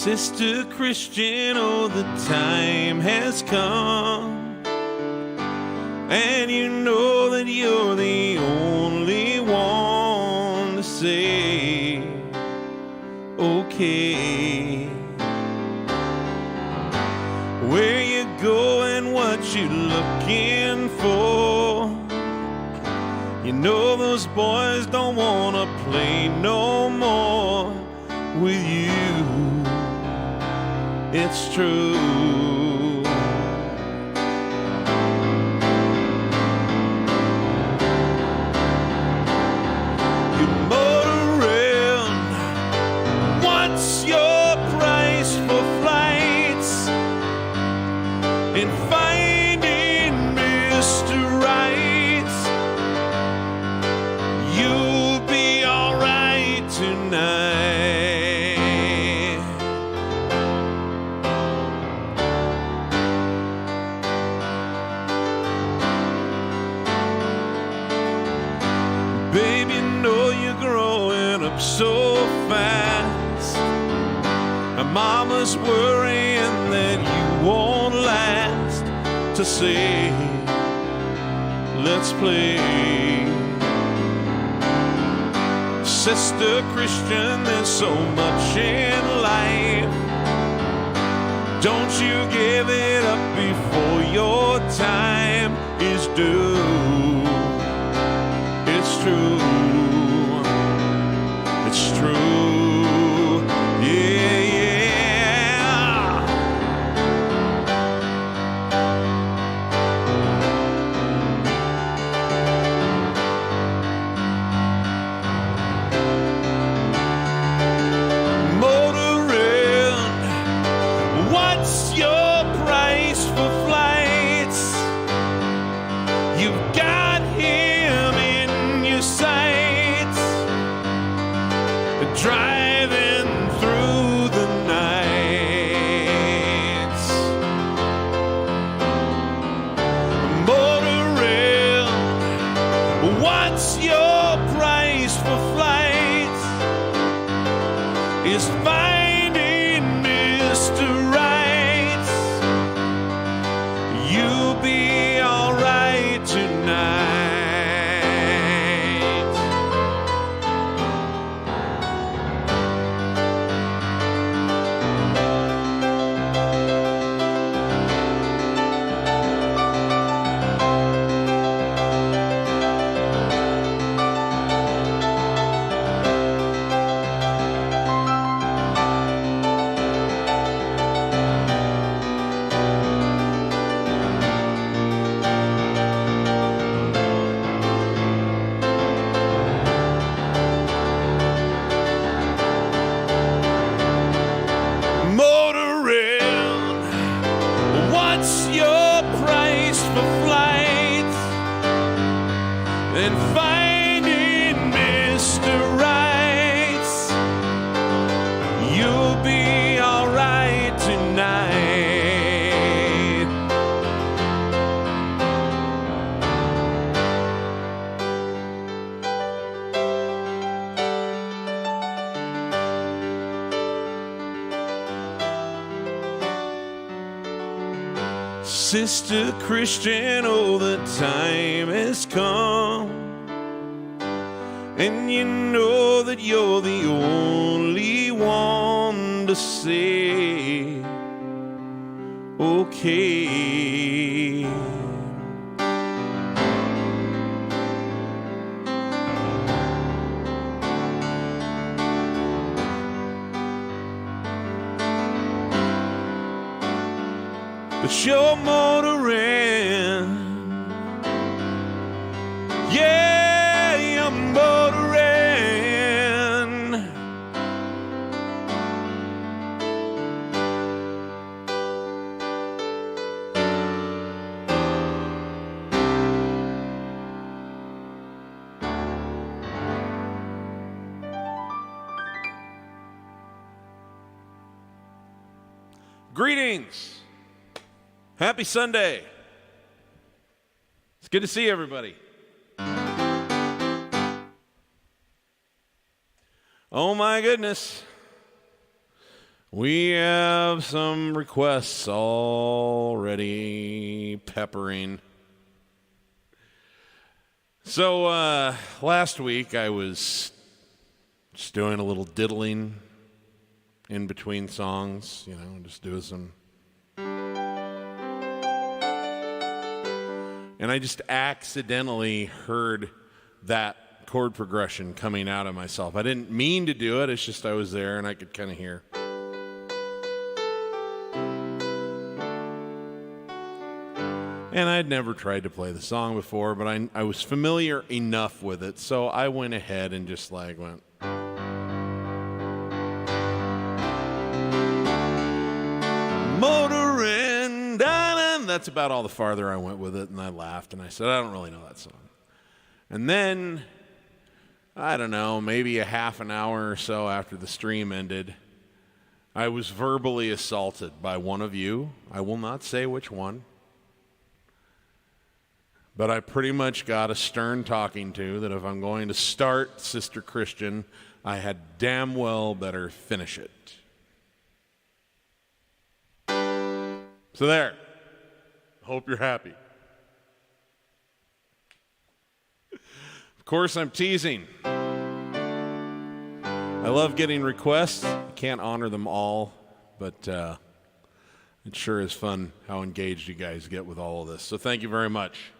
Sister Christian, oh, the time has come, and you know that you're the only one to say, okay. Where you going, what you looking for? You know those boys don't wanna play no more with you. It's true. You motor around. What's your price for flights? And finding Mr. Right. You'll be alright tonight. Baby, know you're growing up so fast. And mama's worrying that you won't last to say, let's play. Sister Christian, there's so much in life. Don't you give it up before your time is due. It's true. It's true. Yeah, yeah. Motoring. What's your price for flights? You've got him in your sights, driving through the nights. Motoring. What's your price for flights? Is finding Mr. Right. You'll be alright tonight. Motoring. What's your price for flights? And finding Mr. Right. You'll be alright tonight. Sister Christian, oh, the time has come, and you know that you're the only one to say, okay. But you're motoring. Yeah, you're motoring. Greetings. Happy Sunday. It's good to see everybody. Oh my goodness. We have some requests already peppering. So last week I was just doing a little diddling in between songs, just doing some. And I just accidentally heard that chord progression coming out of myself. I didn't mean to do it, it's just I was there and I could kind of hear. And I'd never tried to play the song before, but I was familiar enough with it, so I went ahead and just went. Motoring down, and that's about all the farther I went with it, and I laughed, and I said, I don't really know that song. And then, I don't know, maybe a half an hour or so after the stream ended, I was verbally assaulted by one of you. I will not say which one. But I pretty much got a stern talking to that if I'm going to start Sister Christian, I had damn well better finish it. So there. Hope you're happy. Of course, I'm teasing. I love getting requests. I can't honor them all, but it sure is fun how engaged you guys get with all of this. So thank you very much.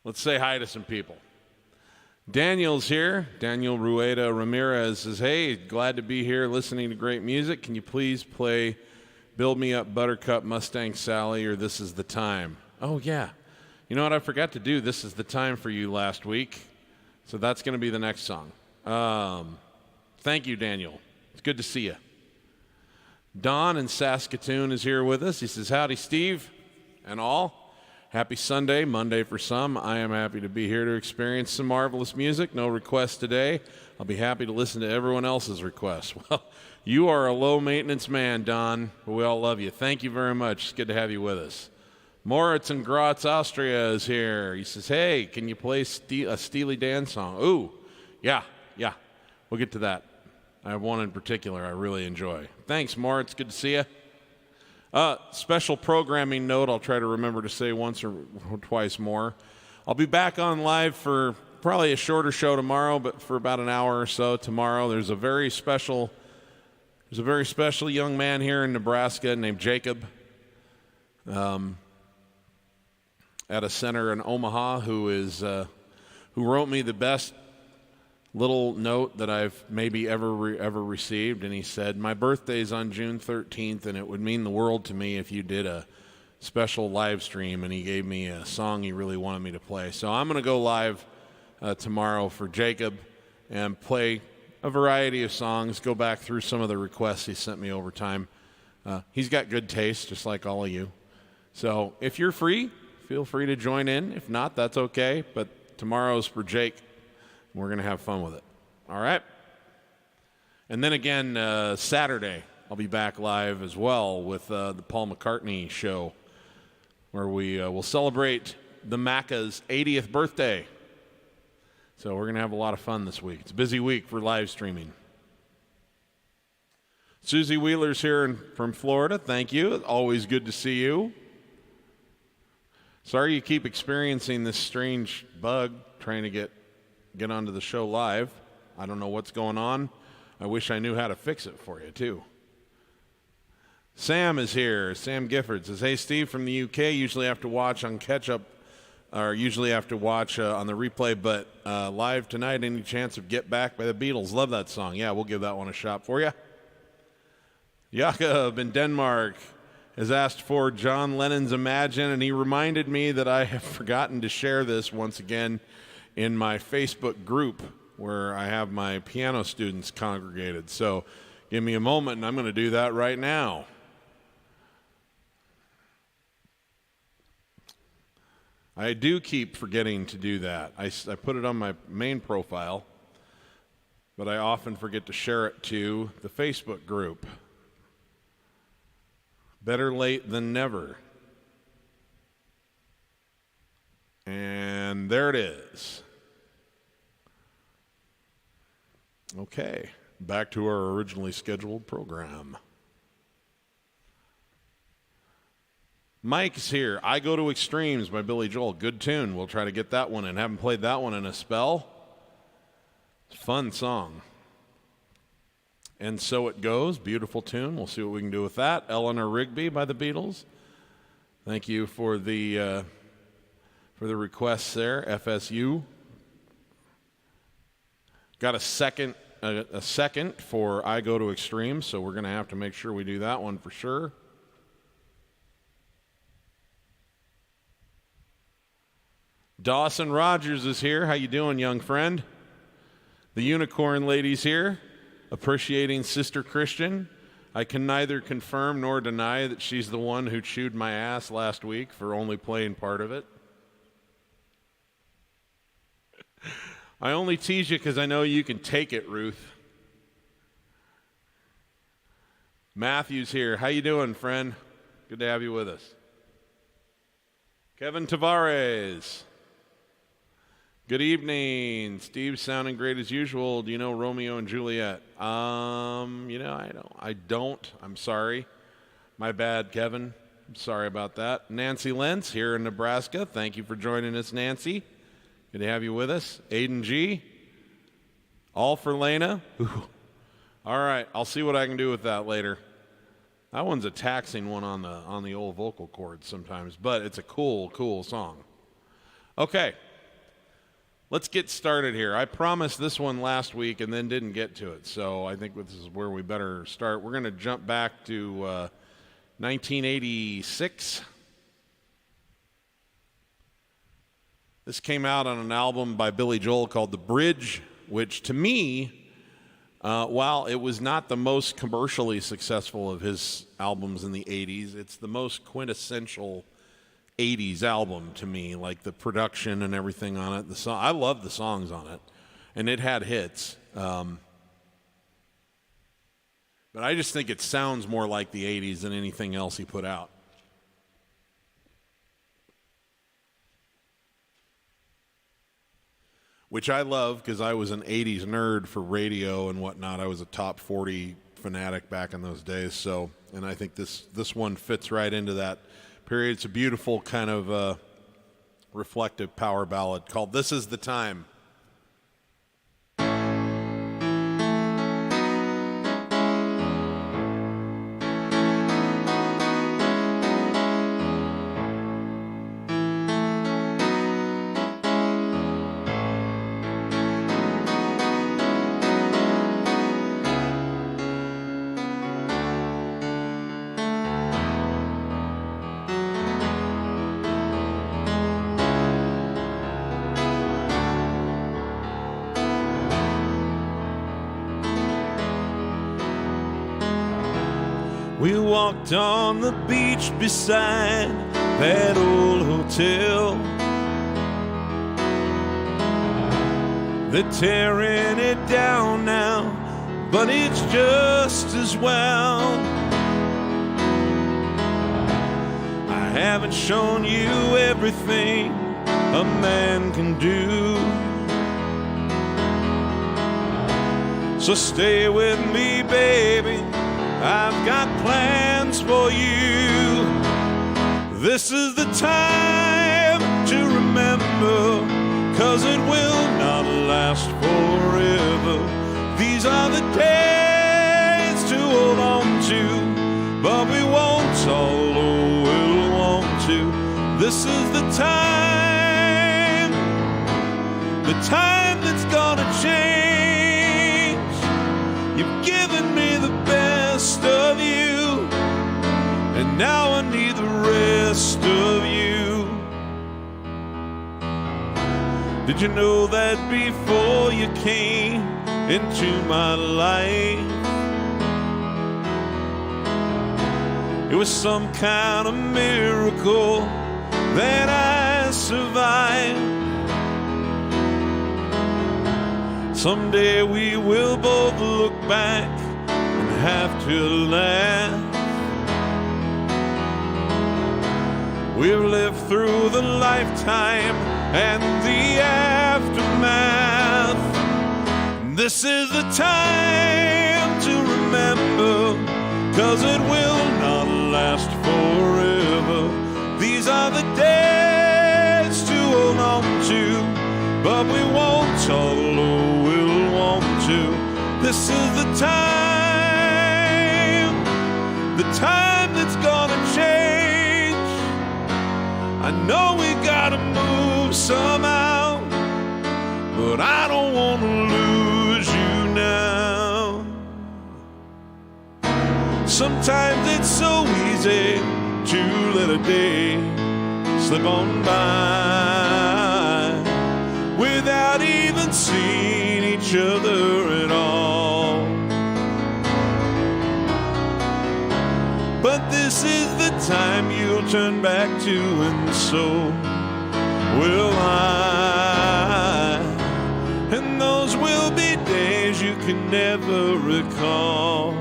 Let's say hi to some people. Daniel's here. Daniel Rueda Ramirez says, hey, glad to be here listening to great music. Can you please play Build Me Up Buttercup, Mustang Sally, or This Is the Time? Oh, yeah. You know what? I forgot to do This Is the Time for you last week. So that's going to be the next song. Thank you, Daniel. It's good to see you. Don in Saskatoon is here with us. He says, howdy, Steve, and all. Happy Sunday, Monday for some. I am happy to be here to experience some marvelous music. No requests today. I'll be happy to listen to everyone else's requests. Well, you are a low-maintenance man, Don, but we all love you. Thank you very much. It's good to have you with us. Moritz in Graz, Austria is here. He says, hey, can you play a Steely Dan song? Ooh, yeah. We'll get to that. I have one in particular I really enjoy. Thanks, Moritz. Good to see you. Special programming note, I'll try to remember to say once or twice more. I'll be back on live for probably a shorter show tomorrow, but for about an hour or so tomorrow. There's a very special young man here in Nebraska named Jacob at a center in Omaha who wrote me the best little note that I've maybe ever received, and he said, my birthday's on June 13th, and it would mean the world to me if you did a special live stream, and he gave me a song he really wanted me to play. So I'm going to go live tomorrow for Jacob and play a variety of songs, go back through some of the requests he sent me over time. He's got good taste, just like all of you. So if you're free, feel free to join in. If not, that's okay, but tomorrow's for Jake. We're going to have fun with it. All right? And then again, Saturday, I'll be back live as well with the Paul McCartney show, where we will celebrate the Macca's 80th birthday. So we're going to have a lot of fun this week. It's a busy week for live streaming. Susie Wheeler's here from Florida. Thank you. Always good to see you. Sorry you keep experiencing this strange bug trying to get onto the show live. I don't know what's going on. I wish I knew how to fix it for you, too. Sam is here. Sam Gifford says, hey, Steve from the UK. Usually have to watch on catch-up, or usually have to watch on the replay, but live tonight, any chance of Get Back by the Beatles? Love that song. Yeah, we'll give that one a shot for you. Jakob in Denmark has asked for John Lennon's Imagine, and he reminded me that I have forgotten to share this once again in my Facebook group where I have my piano students congregated. So give me a moment, and I'm going to do that right now. I do keep forgetting to do that. I put it on my main profile, but I often forget to share it to the Facebook group. Better late than never. And there it is. Okay, back to our originally scheduled program. Mike's here. I Go to Extremes by Billy Joel. Good tune. We'll try to get that one in. Haven't played that one in a spell. Fun song. And So It Goes. Beautiful tune. We'll see what we can do with that. Eleanor Rigby by the Beatles. Thank you for the requests there. FSU. Got a second for I Go to Extremes, so we're going to have to make sure we do that one for sure. Dawson Rogers is here. How you doing, young friend? The Unicorn Lady's here, appreciating Sister Christian. I can neither confirm nor deny that she's the one who chewed my ass last week for only playing part of it. I only tease you because I know you can take it, Ruth. Matthew's here. How you doing, friend? Good to have you with us. Kevin Tavares. Good evening. Steve's sounding great as usual. Do you know Romeo and Juliet? I don't. I'm sorry. My bad, Kevin. I'm sorry about that. Nancy Lentz here in Nebraska. Thank you for joining us, Nancy. Good to have you with us. Aiden G. All for Lena. Ooh. All right. I'll see what I can do with that later. That one's a taxing one on the old vocal cords sometimes, but it's a cool song. Okay. Let's get started here. I promised this one last week and then didn't get to it, so I think this is where we better start. We're going to jump back to 1986. This came out on an album by Billy Joel called The Bridge, which to me, while it was not the most commercially successful of his albums in the 80s, it's the most quintessential 80s album to me, like the production and everything on it. I love the songs on it, and it had hits. But I just think it sounds more like the 80s than anything else he put out. Which I love because I was an 80s nerd for radio and whatnot. I was a top 40 fanatic back in those days. And I think this one fits right into that period. It's a beautiful kind of reflective power ballad called This Is the Time. We walked on the beach beside that old hotel. They're tearing it down now, but it's just as well. I haven't shown you everything a man can do, so stay with me, baby. I've got plans for you. This is the time to remember, 'cause it will not last forever. These are the days to hold on to, but we won't, although we'll want to. This is the time that's gonna change. You've given me the best of you, and now I need the rest of you. Did you know that before you came into my life, it was some kind of miracle that I survived? Someday we will both look back and have to laugh. We've lived through the lifetime and the aftermath. This is the time to remember, 'cause it will not last forever. These are the days to hold on to, but we won't, although we'll want to. This is the time that's gonna change. I know we gotta move somehow, but I don't want to lose you now. Sometimes it's so easy to let a day slip on by without even seeing each other at all. But this is the time you'll turn back to, and so will I. And those will be days you can never recall.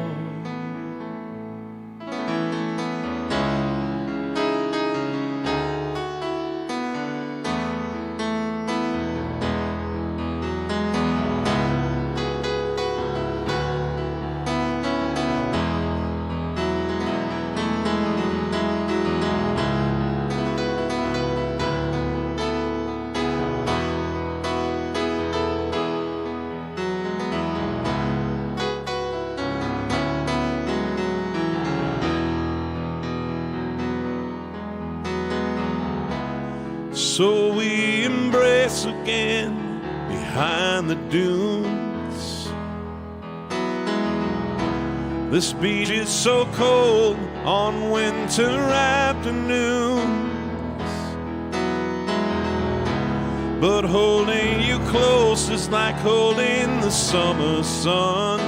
So we embrace again behind the dunes. This beach is so cold on winter afternoons, but holding you close is like holding the summer sun.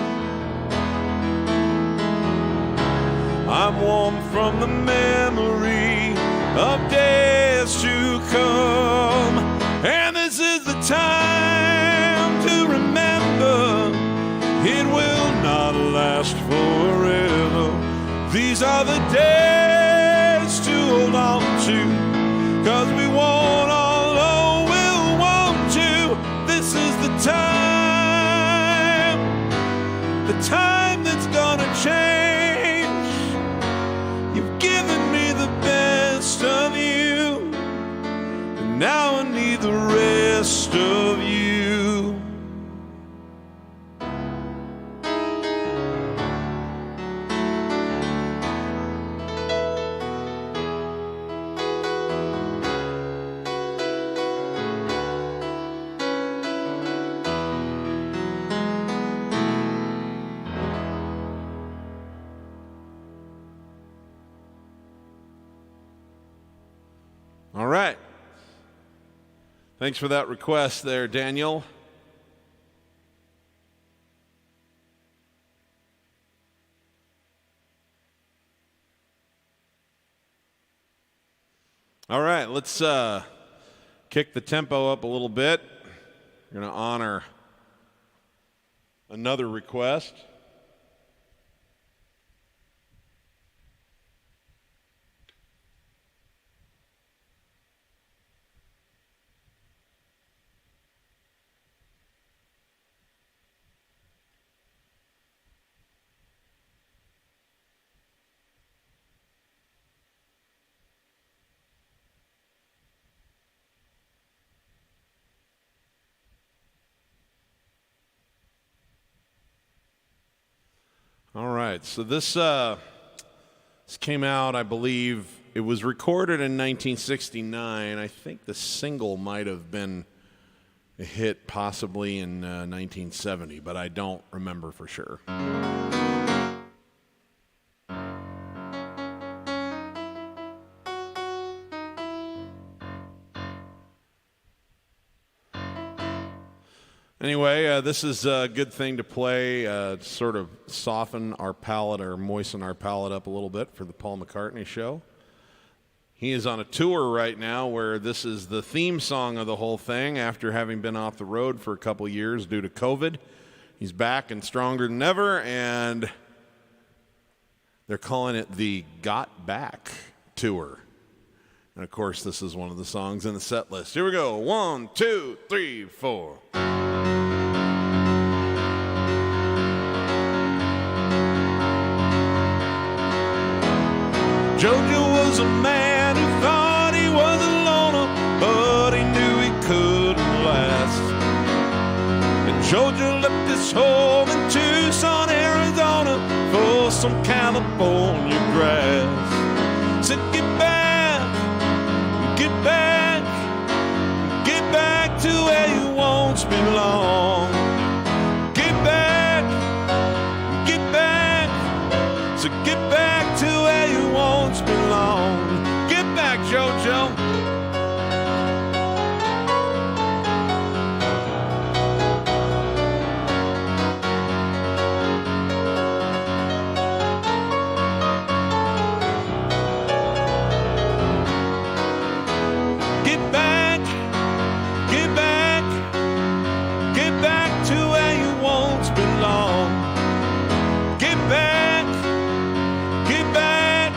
I'm warm from the memory of days to come, and this is the time to remember, it will not last forever. These are the days to hold on to, 'cause we won't, although we'll want to. This is the time that's gonna change. You've given me the best of you, and now I need the rest of you. All right. Thanks for that request there, Daniel. All right, let's kick the tempo up a little bit. We're going to honor another request. All right, so this came out, I believe, it was recorded in 1969. I think the single might have been a hit possibly in 1970, but I don't remember for sure. Anyway, this is a good thing to play to sort of soften our palate or moisten our palate up a little bit for the Paul McCartney show. He is on a tour right now where this is the theme song of the whole thing after having been off the road for a couple years due to COVID. He's back and stronger than ever, and they're calling it the Got Back Tour. And, of course, this is one of the songs in the set list. Here we go. 1, 2, 3, 4. Jojo was a man who thought he was a loner, but he knew he couldn't last. And Jojo left his home in Tucson, Arizona, for some California grass. Said, get back, get back, get back to where you once belonged. Get back, get back, so get back to where you once belonged. Get back, Jojo. Get back, get back, get back to where you once belonged. Get back, get back,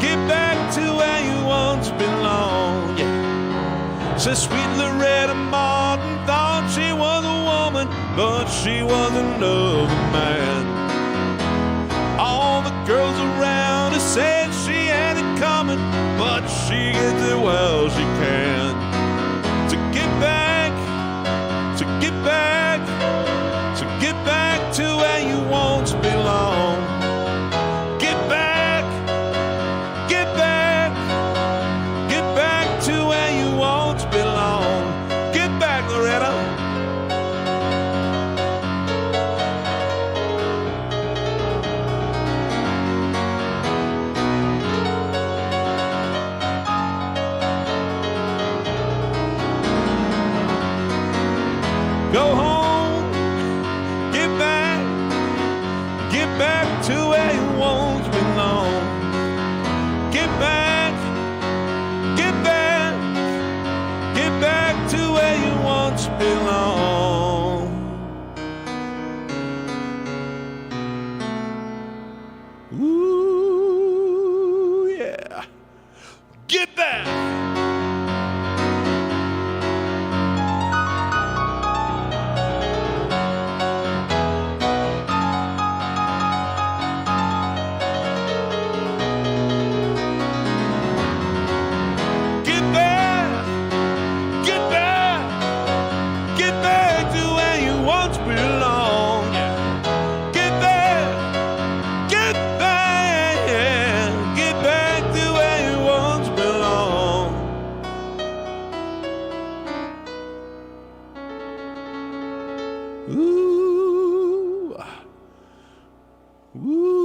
get back to where you once belonged. Yeah. So sweet Loretta Martin thought she was a woman, but she was another man. All the girls around her said she had it coming, but she gets it well she can. So get back, so get back, so get back to where you once belonged. Get back, get back, get back to where you once belonged. Get back, Loretta. Go home, get back to where you once belonged. Get back, get back, get back to where you once belonged. Ooh, yeah. Get back. Ooh. Ooh.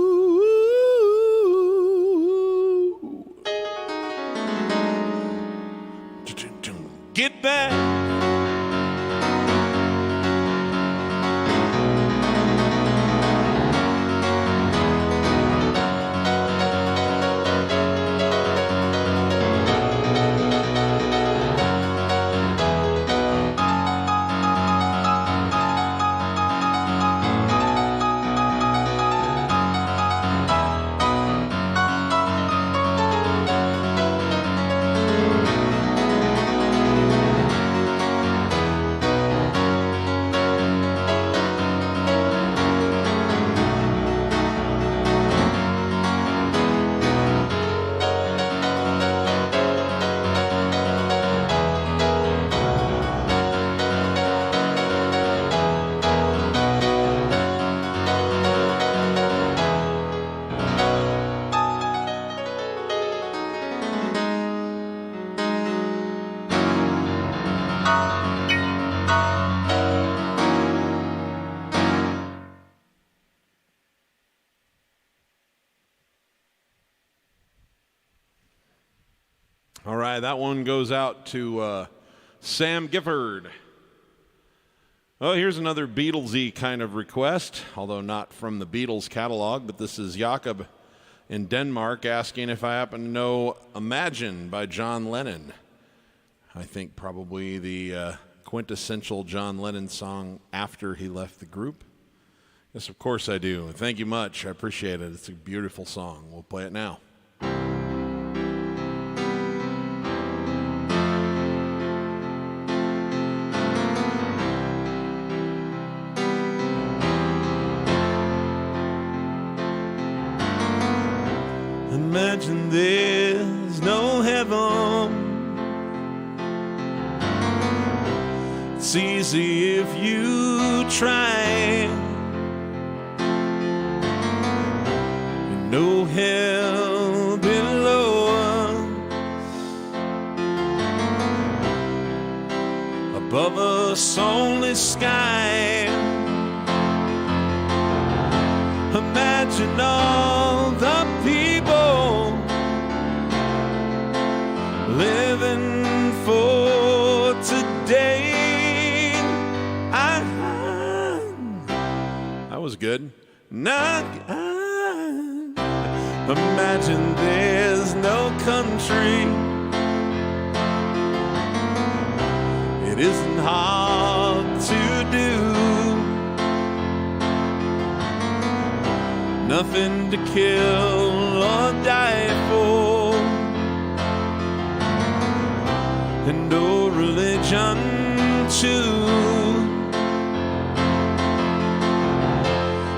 Get back. All right, that one goes out to Sam Gifford. Oh, here's another Beatles-y kind of request, although not from the Beatles catalog, but this is Jakob in Denmark asking if I happen to know Imagine by John Lennon. I think probably the quintessential John Lennon song after he left the group. Yes, of course I do. Thank you much. I appreciate it. It's a beautiful song. We'll play it now. Imagine there's no heaven. It's easy if you try. No hell below us. Above us only sky. Imagine all the people living for today. That was good. Imagine there's no country. It isn't hard to do. Nothing to kill or die for. And no religion too.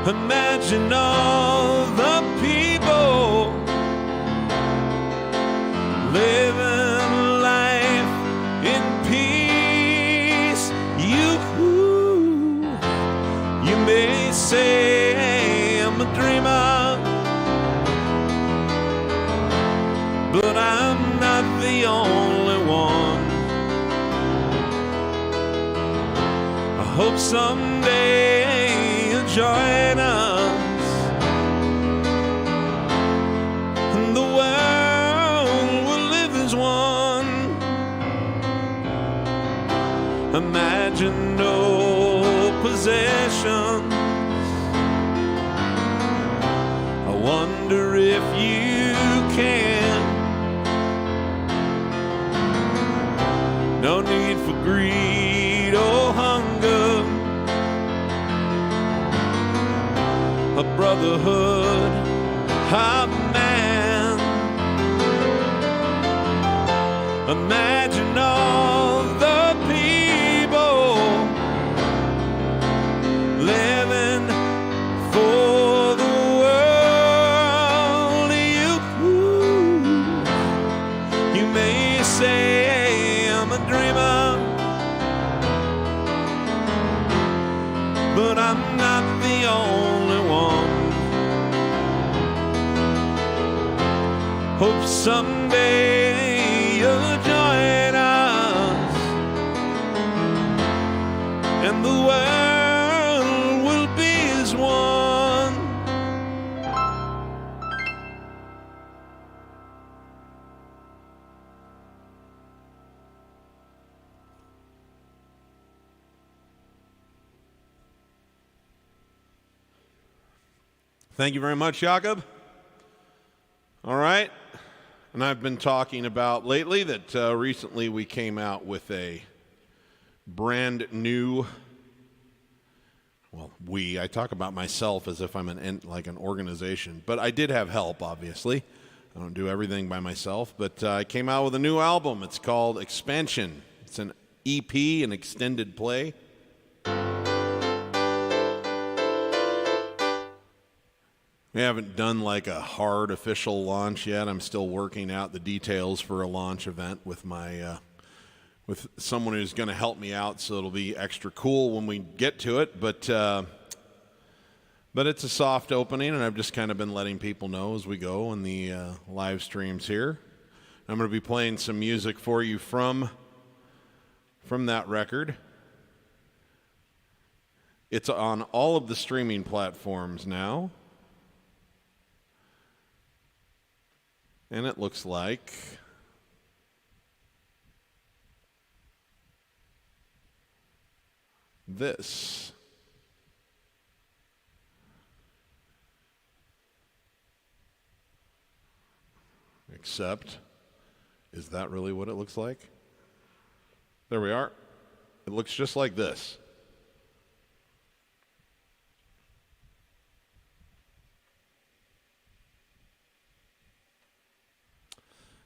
Imagine all the people living life in peace. You may say I'm a dreamer, but I'm not the only one. I hope someday you'll join us. Imagine no possessions. I wonder if you can. No need for greed or hunger. A brotherhood of man. Imagine all the living for the world. You may say I'm a dreamer, but I'm not the only one. Hope someday you'll join us, and the world one. Thank you very much, Jakob. All right. And I've been talking about lately that recently we came out with a brand new, I talk about myself as if I'm an organization, but I did have help, obviously. I don't do everything by myself, but I came out with a new album. It's called Expansion. It's an EP, an extended play. We haven't done like a hard official launch yet. I'm still working out the details for a launch event with my with someone who's going to help me out, so it'll be extra cool when we get to it. But it's a soft opening, and I've just kind of been letting people know as we go in the live streams here. I'm going to be playing some music for you from that record. It's on all of the streaming platforms now. And it looks like this. Except, is that really what it looks like? There we are. It looks just like this.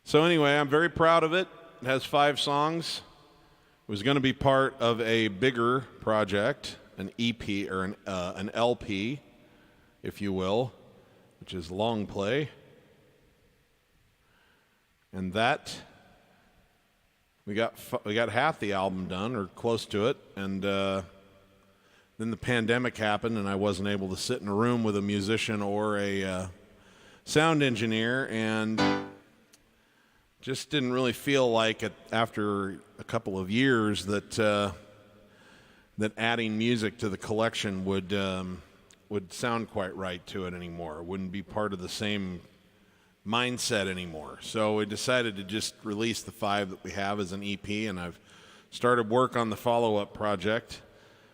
So anyway, I'm very proud of it. It has 5 songs. It was going to be part of a bigger project, an EP or an LP, if you will, which is long play. And that, we got half the album done, or close to it, and then the pandemic happened, and I wasn't able to sit in a room with a musician or a sound engineer, and just didn't really feel like it after a couple of years that adding music to the collection would sound quite right to it anymore. It wouldn't be part of the same mindset anymore. So we decided to just release the 5 that we have as an EP, and I've started work on the follow-up project.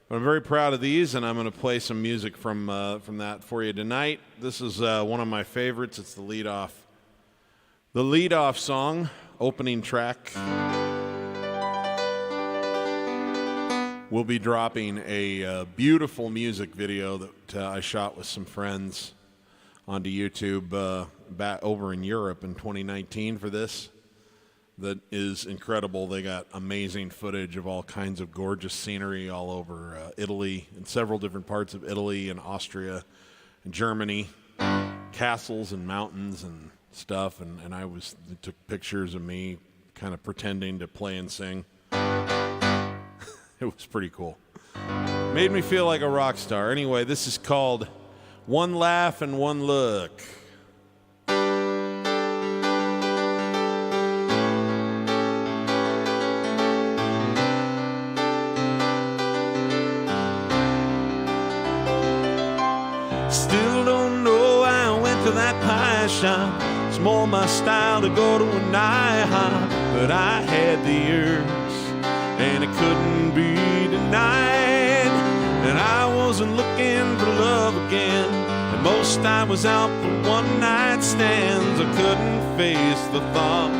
But I'm very proud of these, and I'm going to play some music from that for you tonight. This is one of my favorites. It's the lead-off song, opening track. We'll be dropping a beautiful music video that I shot with some friends onto YouTube back over in Europe in 2019 for this. That is incredible. They got amazing footage of all kinds of gorgeous scenery all over Italy, and several different parts of Italy and Austria and Germany, castles and mountains and stuff. And they took pictures of me kind of pretending to play and sing. It was pretty cool. Made me feel like a rock star. Anyway, this is called One Laugh and One Look. Still don't know how I went to that pie shop. It's more my style to go to an IHOP, but I had the urge, and it couldn't be denied. And I wasn't looking for love again. At most I was out for one-night stands. I couldn't face the thought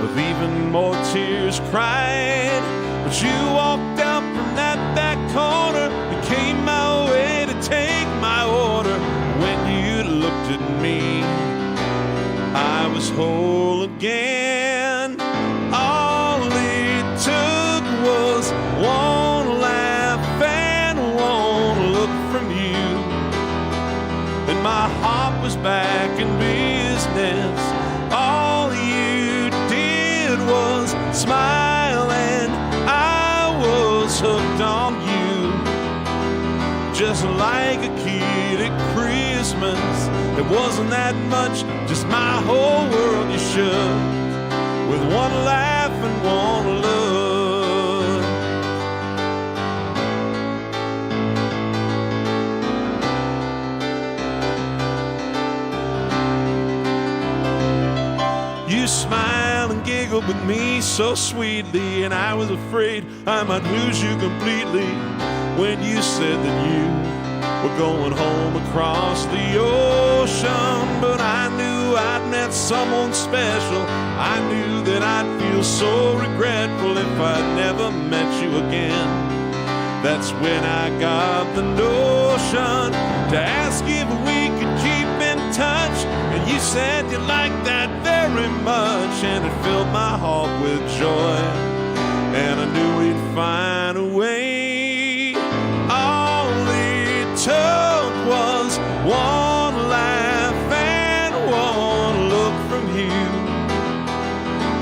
of even more tears cried. But you walked out from that back corner and came my way to take my order. When you looked at me, I was whole again. All it took was one laugh and one look from you, and my heart was back in business. All you did was smile, and I was hooked on you, just like a kid at Christmas. It wasn't that much, just my whole world you shook, with one laugh and one look. You smiled and giggled with me so sweetly, and I was afraid I might lose you completely when you said that you were going home across the ocean. But I knew I'd met someone special. I knew that I'd feel so regretful if I'd never met you again. That's when I got the notion to ask if we could keep in touch. And you said you liked that very much, and it filled my heart with joy. And I knew we'd find a way. All it took was one laugh and one look from you,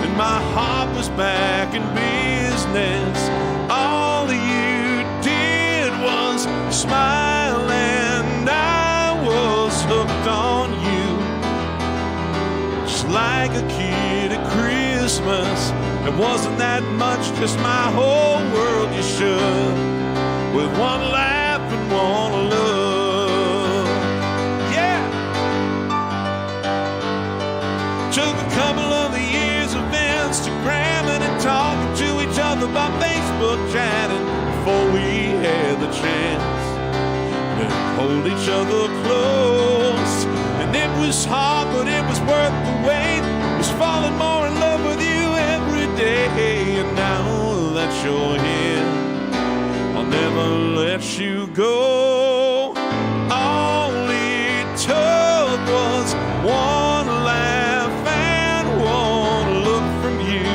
and my heart was back in business. All you did was smile, and I was hooked on you, just like a kid at Christmas. It wasn't that much, just my whole world you shook, with one laugh and one look. Yeah! Took a couple of the years of Instagramming and talking to each other by Facebook chatting before we had the chance to hold each other close. And it was hard, but it was worth the wait. Was falling more in love with you every day. And now that you're here, I'll never let you go. All it took was one laugh and one look from you,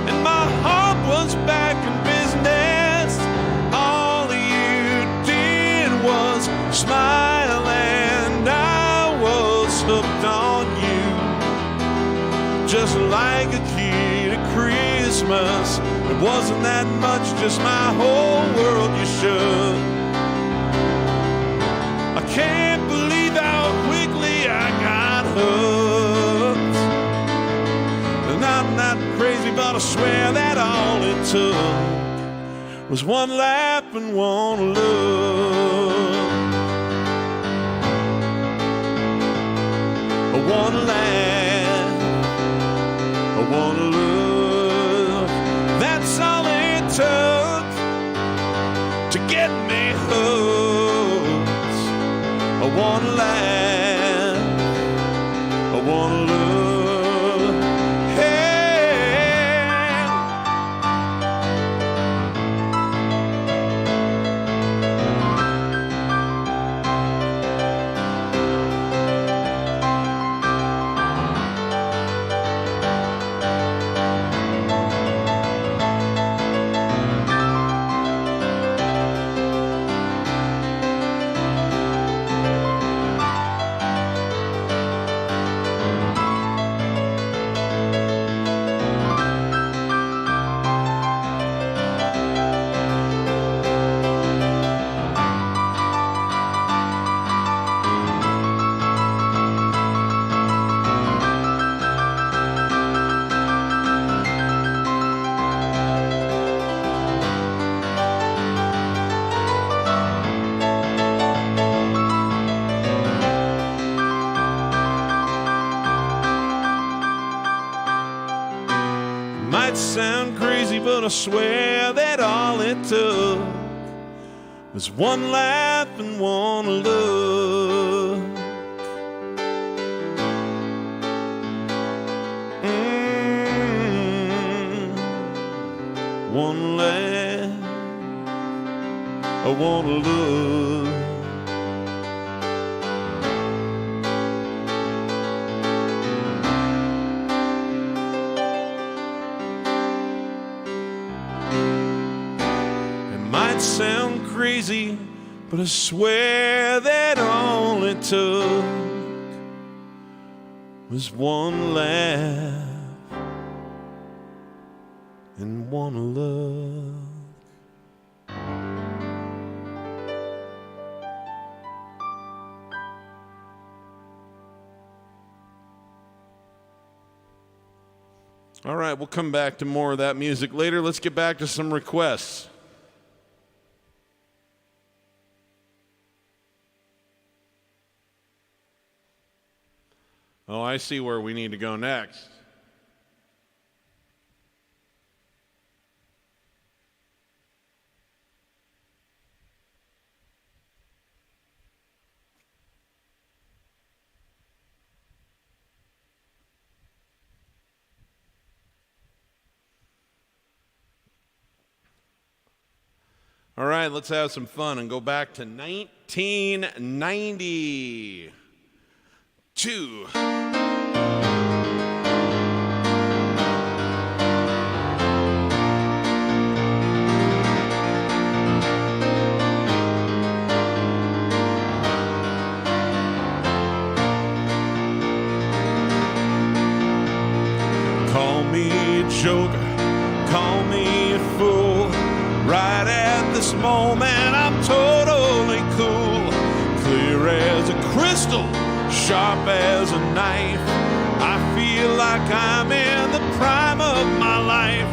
and my heart was back in business. All you did was smile, and I was hooked on you, Christmas. It wasn't that much, just my whole world you shook. I can't believe how quickly I got hooked. And I'm not crazy, but I swear that all it took was one laugh and one look. One laugh, one look. That's all it took to get me hooked. One laugh, one look. Might sound crazy, but I swear that all it took was one laugh and one look. One laugh, one look. Sound crazy, but I swear that all it took was one laugh and one look. All right, we'll come back to more of that music later. Let's get back to some requests. Oh, I see where we need to go next. All right, let's have some fun and go back to 1992. Call me a joker, call me a fool. Right at this moment I'm totally cool. Clear as a crystal, sharp as a knife. I feel like I'm in the prime of my life.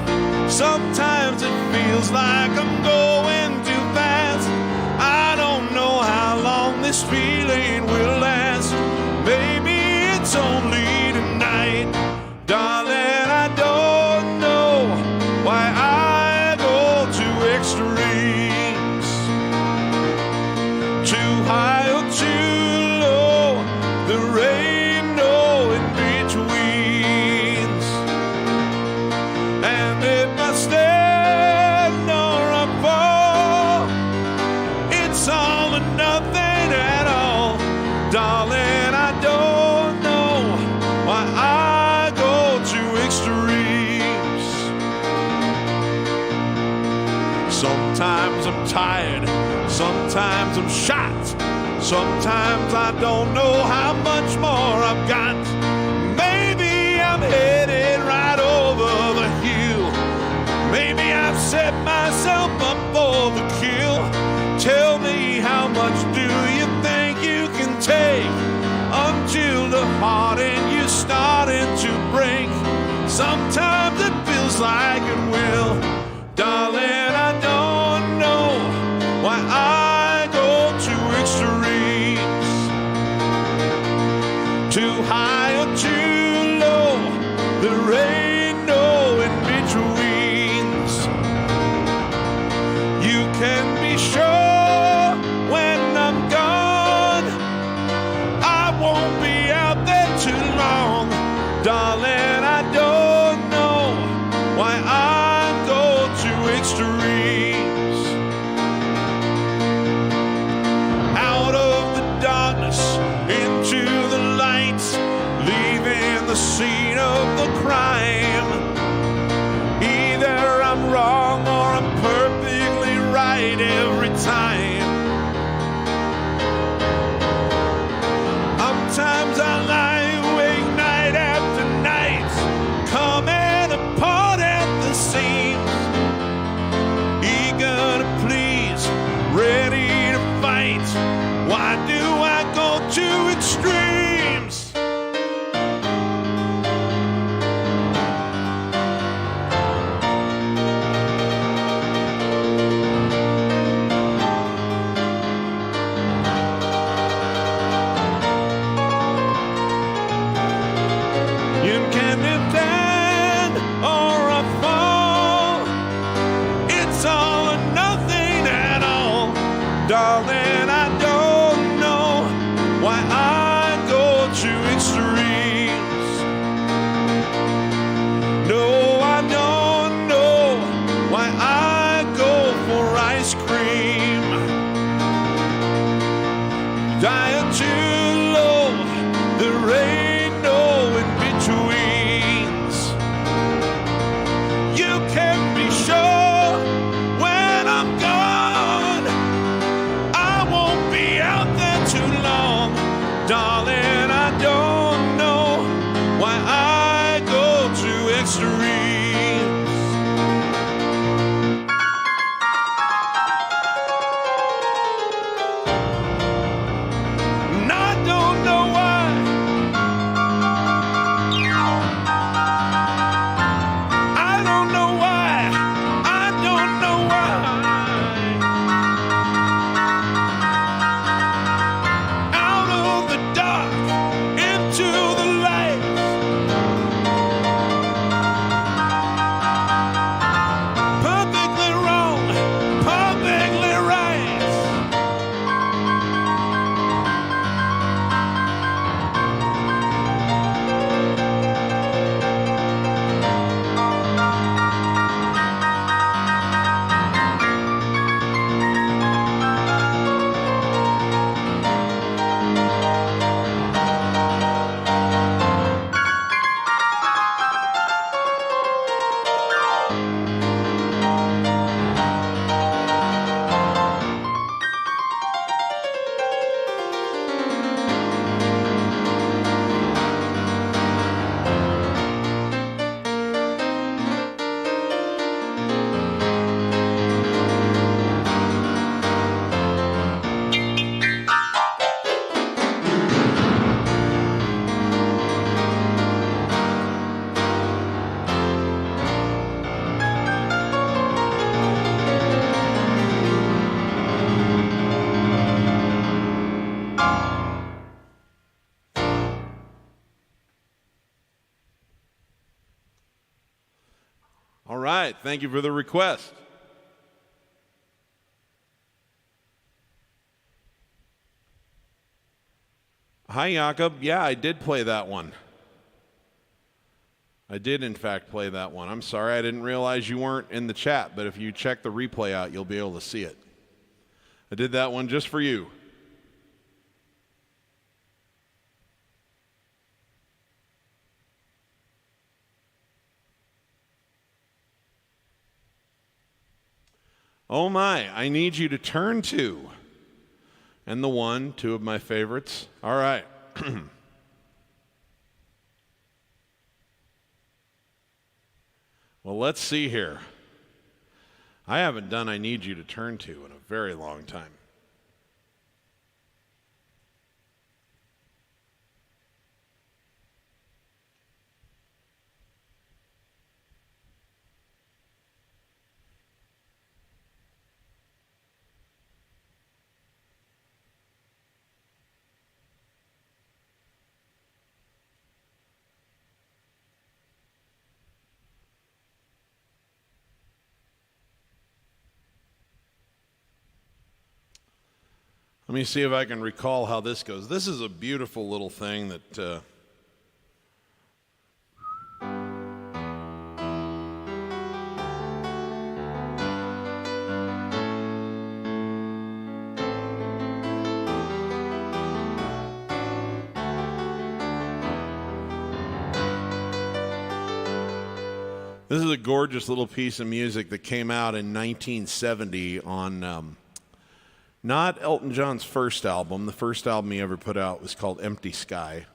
Sometimes it feels like I'm going too fast. I don't know how long this feeling will last. Maybe it's only tonight. Darling, I don't know why I go to extremes. Too high or too low, there ain't no in-betweens. And if I stand or I fall, it's all or nothing at all. Darling, I don't know why I go to extremes. Sometimes I'm tired, sometimes I'm shot. Sometimes I don't know how much more I've got. Maybe I'm headed right over the hill. I've set myself up for the kill. Tell me, how much do you think you can take until the heart in you starting to break? Sometimes it feels like it will. Darling, I don't know why I go to extremes. Too high or too low, there ain't no in-betweens. You can be sure when I'm gone, I won't be out there too long. Darling, I don't know why I go to extremes. Out of the darkness into the light, leaving the scene of the crime. Either I'm wrong or I'm perfectly right every time. Sometimes I lie awake night after night, coming apart at the seams, eager to please, ready to fight. Why do I go to extremes? You can defend or I fall. It's all or nothing at all. Darling, I don't know why I go to extremes. No, I don't know why I go for ice cream. Diet too low, there ain't no in-betweens. You can be sure when I'm gone, I won't be out there too long. Darling, I don't know why I go to extremes. And I don't know why. I don't know why. I don't know why. Out of the dark into the light. Perfectly wrong, perfectly right. All right, thank you for the request. Hi, Jakob. Yeah, I did play that one. I did, in fact, play that one. I'm sorry, I didn't realize you weren't in the chat, but if you check the replay out, you'll be able to see it. I did that one just for you. Oh my, I need you to turn to. And the one, two of my favorites. All right. Well, let's see here. I haven't done I Need You to Turn To in a very long time. Let me see if I can recall how this goes. This is a beautiful little thing that this is a gorgeous little piece of music that came out in 1970 on not Elton John's first album. The first album he ever put out was called Empty Sky.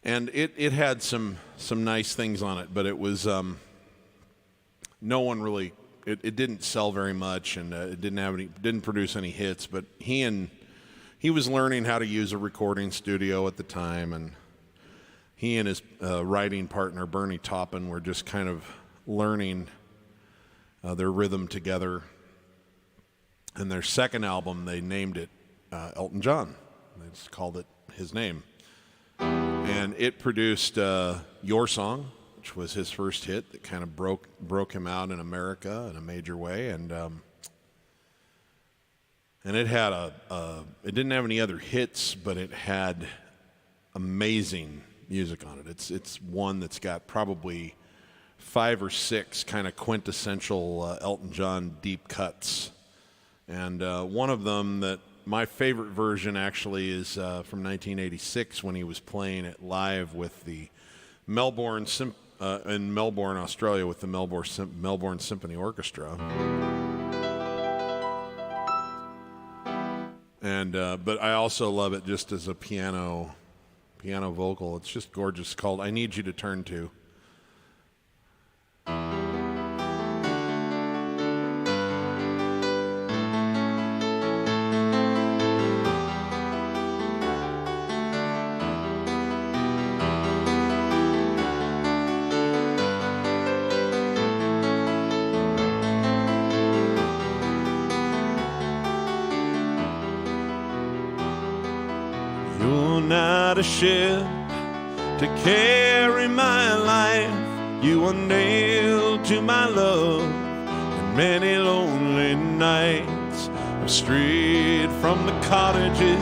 And it had some nice things on it, but it was no one really. It didn't sell very much, and it didn't produce any hits. But he was learning how to use a recording studio at the time, and he and his writing partner Bernie Taupin were just kind of learning their rhythm together. And their second album, they named it Elton John. They just called it his name, and it produced Your Song, which was his first hit that kind of broke him out in America in a major way, and it had it didn't have any other hits, but it had amazing music on it. It's one that's got probably 5 or 6 kind of quintessential Elton John deep cuts, and one of them that my favorite version actually is from 1986 when he was playing it live with the Melbourne in Melbourne, Australia, with the Melbourne Symphony Orchestra. And but I also love it just as a piano vocal. It's just gorgeous. It's called I Need You to Turn To. Not a ship to carry my life. You are nailed to my love, and many lonely nights I've strayed from the cottages,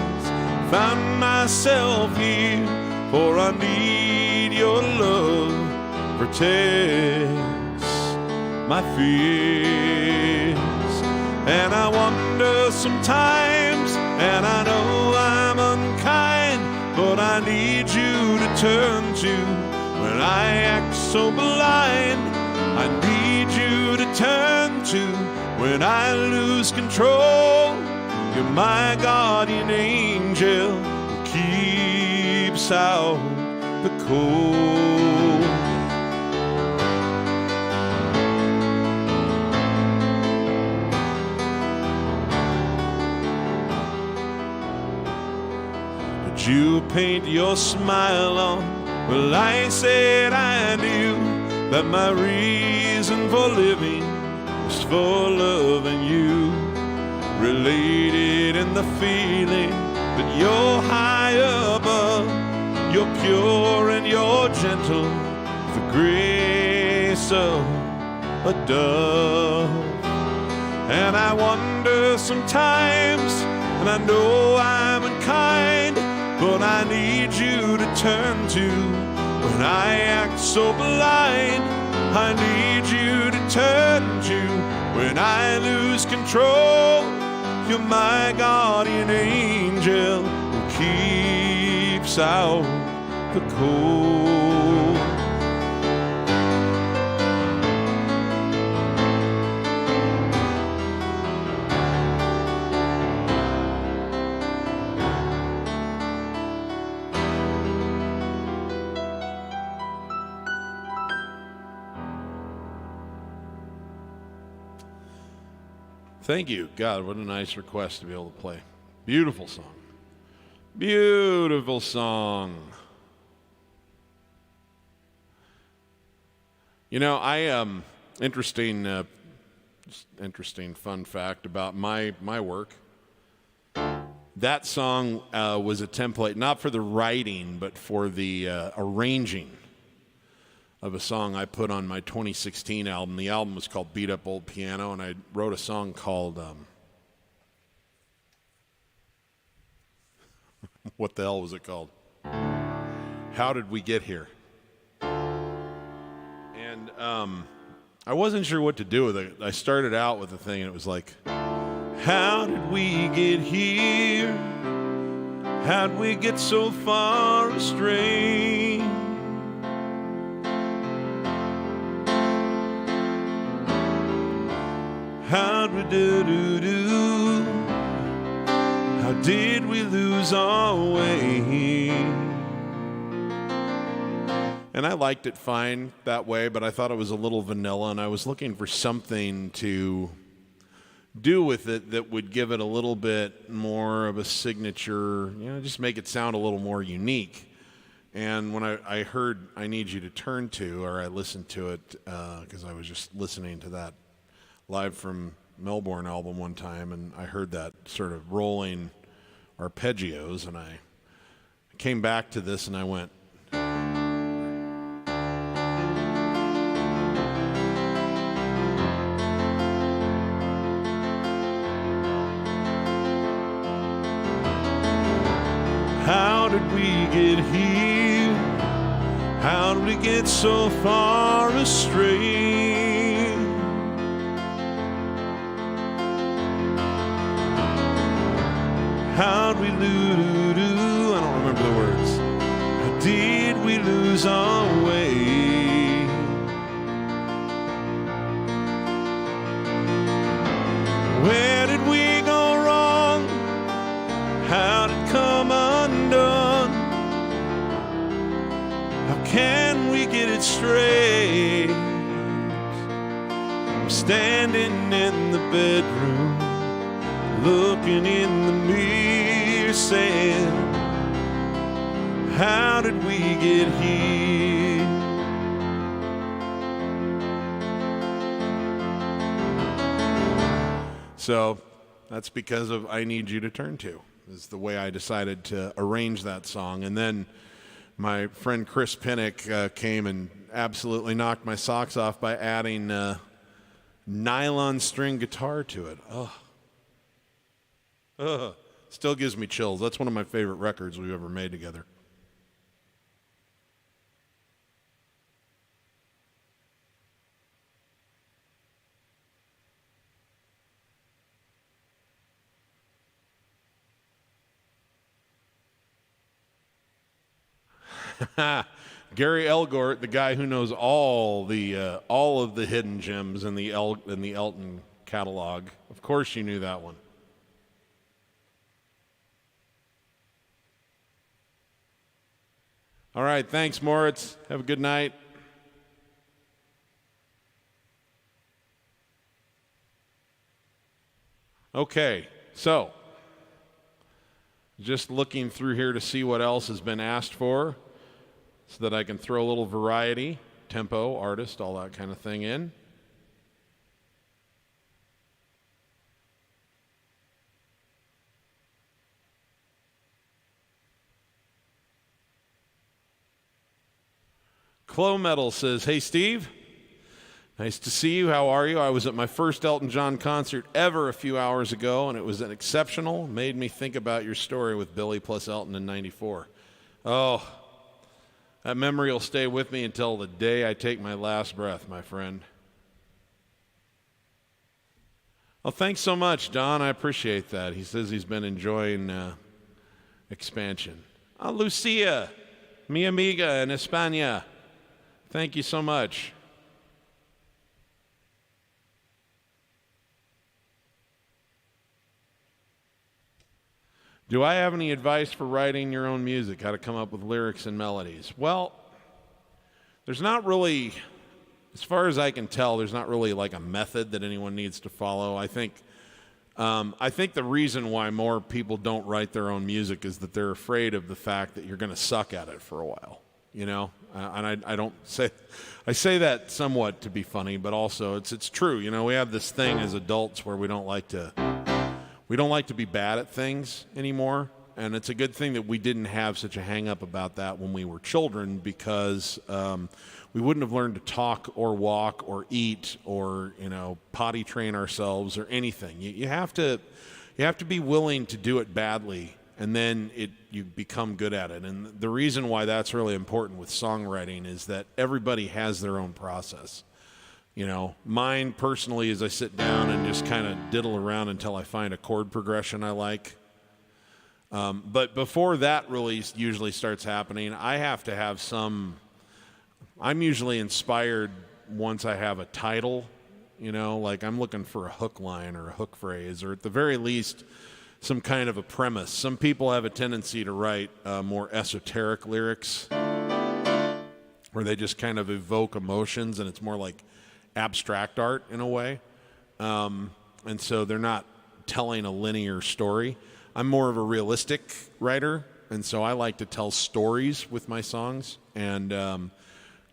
found myself here, for I need your love, protects my fears. And I wonder sometimes, and I know I'm unkind, but I need you to turn to when I act so blind. I need you to turn to when I lose control. You're my guardian angel who keeps out the cold. You paint your smile on. Well, I said I knew that my reason for living was for loving you, related in the feeling that you're high above, you're pure and you're gentle, the grace of a dove. And I wonder sometimes, and I know I'm unkind, but I need you to turn to when I act so blind. I need you to turn to when I lose control. You're my guardian angel who keeps out the cold. Thank you. God, what a nice request to be able to play. Beautiful song. Beautiful song. You know, interesting fun fact about my work. That song was a template, not for the writing, but for the arranging of a song I put on my 2016 album. The album was called Beat Up Old Piano, and I wrote a song called, what the hell was it called? How Did We Get Here? And I wasn't sure what to do with it. I started out with the thing, and it was like, how did we get here? How'd we get so far astray? How'd we do? How did we lose our way? And I liked it fine that way, but I thought it was a little vanilla, and I was looking for something to do with it that would give it a little bit more of a signature, just make it sound a little more unique. And when I heard I Need You to Turn To, or I listened to it, because I was just listening to that Live from Melbourne album one time, and I heard that sort of rolling arpeggios, and I came back to this and I went, how did we get here? How did we get so far astray? How'd we lose? I don't remember the words. How did we lose our way? Where did we go wrong? How did it come undone? How can we get it straight? I'm standing in the bedroom, looking in the mirror, saying, how did we get here? So that's because of I Need You to Turn To, is the way I decided to arrange that song. And then my friend Chris Pinnock came and absolutely knocked my socks off by adding nylon string guitar to it. Still gives me chills. That's one of my favorite records we've ever made together. Gary Elgort, the guy who knows all of the hidden gems in the Elton catalog. Of course you knew that one. All right, thanks, Moritz. Have a good night. Okay, so just looking through here to see what else has been asked for so that I can throw a little variety, tempo, artist, all that kind of thing in. Clo Metal says, hey, Steve. Nice to see you. How are you? I was at my first Elton John concert ever a few hours ago, and it was an exceptional. Made me think about your story with Billy plus Elton in '94. Oh, that memory will stay with me until the day I take my last breath, my friend. Well, thanks so much, Don. I appreciate that. He says he's been enjoying expansion. Lucia, mi amiga in España. Thank you so much. Do I have any advice for writing your own music, how to come up with lyrics and melodies? Well, there's not really, as far as I can tell, there's not really like a method that anyone needs to follow. I think I think the reason why more people don't write their own music is that they're afraid of the fact that you're going to suck at it for a while, you know? And I say that somewhat to be funny, but also it's true. You know, we have this thing as adults where we don't like to be bad at things anymore. And it's a good thing that we didn't have such a hang up about that when we were children, because we wouldn't have learned to talk or walk or eat or, you know, potty train ourselves or anything. You have to be willing to do it badly, and then you become good at it. And the reason why that's really important with songwriting is that everybody has their own process. You know, mine personally is I sit down and just kind of diddle around until I find a chord progression I like. But before that really usually starts happening, I have to have I'm usually inspired once I have a title, you know, like I'm looking for a hook line or a hook phrase, or at the very least, some kind of a premise. Some people have a tendency to write more esoteric lyrics where they just kind of evoke emotions, and it's more like abstract art in a way. And so they're not telling a linear story. I'm more of a realistic writer, and so I like to tell stories with my songs. And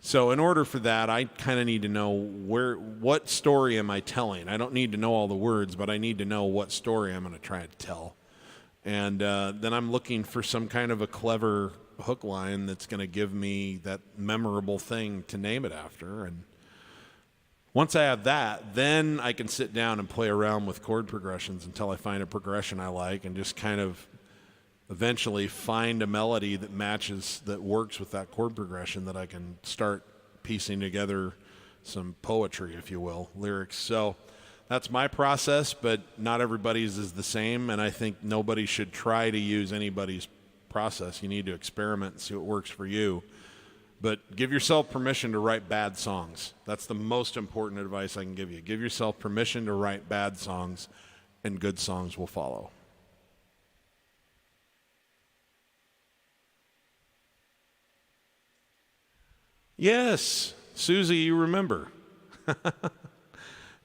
so in order for that, I kind of need to know what story am I telling. I don't need to know all the words, but I need to know what story I'm going to try to tell. And then I'm looking for some kind of a clever hook line that's going to give me that memorable thing to name it after. And once I have that, then I can sit down and play around with chord progressions until I find a progression I like, and just kind of eventually find a melody that works with that chord progression, that I can start piecing together some poetry, if you will, lyrics. So that's my process, but not everybody's is the same, and I think nobody should try to use anybody's process. You need to experiment and see what works for you. But give yourself permission to write bad songs. That's the most important advice I can give you. Give yourself permission to write bad songs, and good songs will follow. Yes, Susie, you remember.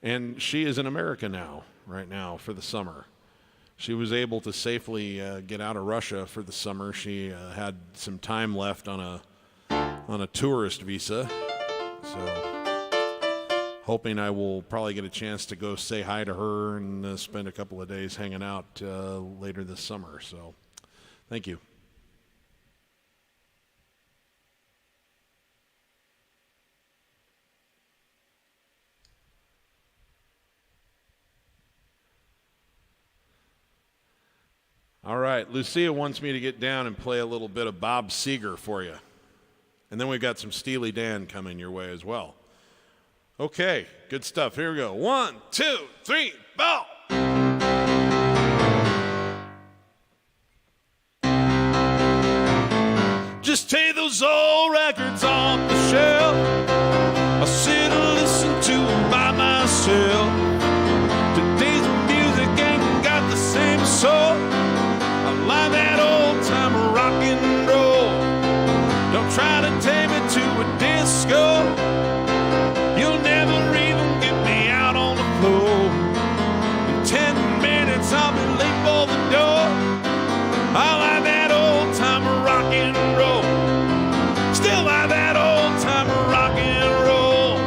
And she is in America now, right now, for the summer. She was able to safely get out of Russia for the summer. She had some time left on a tourist visa, so hoping I will probably get a chance to go say hi to her and spend a couple of days hanging out later this summer. So thank you. All right, Lucia wants me to get down and play a little bit of Bob Seger for you. And then we've got some Steely Dan coming your way as well. Okay, good stuff. Here we go. 1, 2, 3, 4. Just take those old records off the shelf. I'll sit and listen to them by myself. Today's music ain't got the same soul. I like that old time rock and roll. Don't try to take me to a disco. You'll never even get me out on the floor. In 10 minutes I'll be late for the door. I like that old time rock and roll. Still like that old time rock and roll.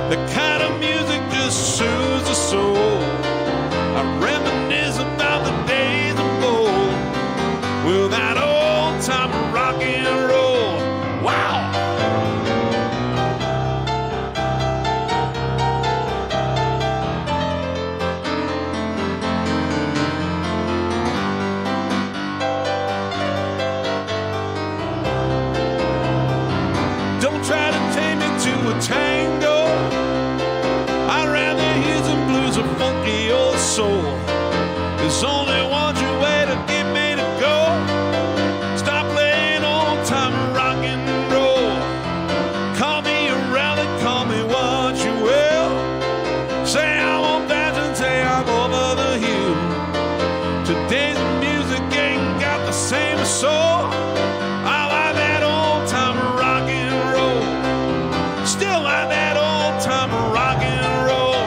The kind of music just soothes the soul. I reminisce about the days of old. Well, that old time rock and roll. Wow! Don't try to take me to a tango. I'd rather hear some blues or funky old soul. There's only one true way to get me to go. Stop playing old time rock and roll. Call me a relic, call me what you will. Say I'm on that and say I'm over the hill. Today's music ain't got the same soul. I like that old time rock and roll. Still like that old time rock and roll.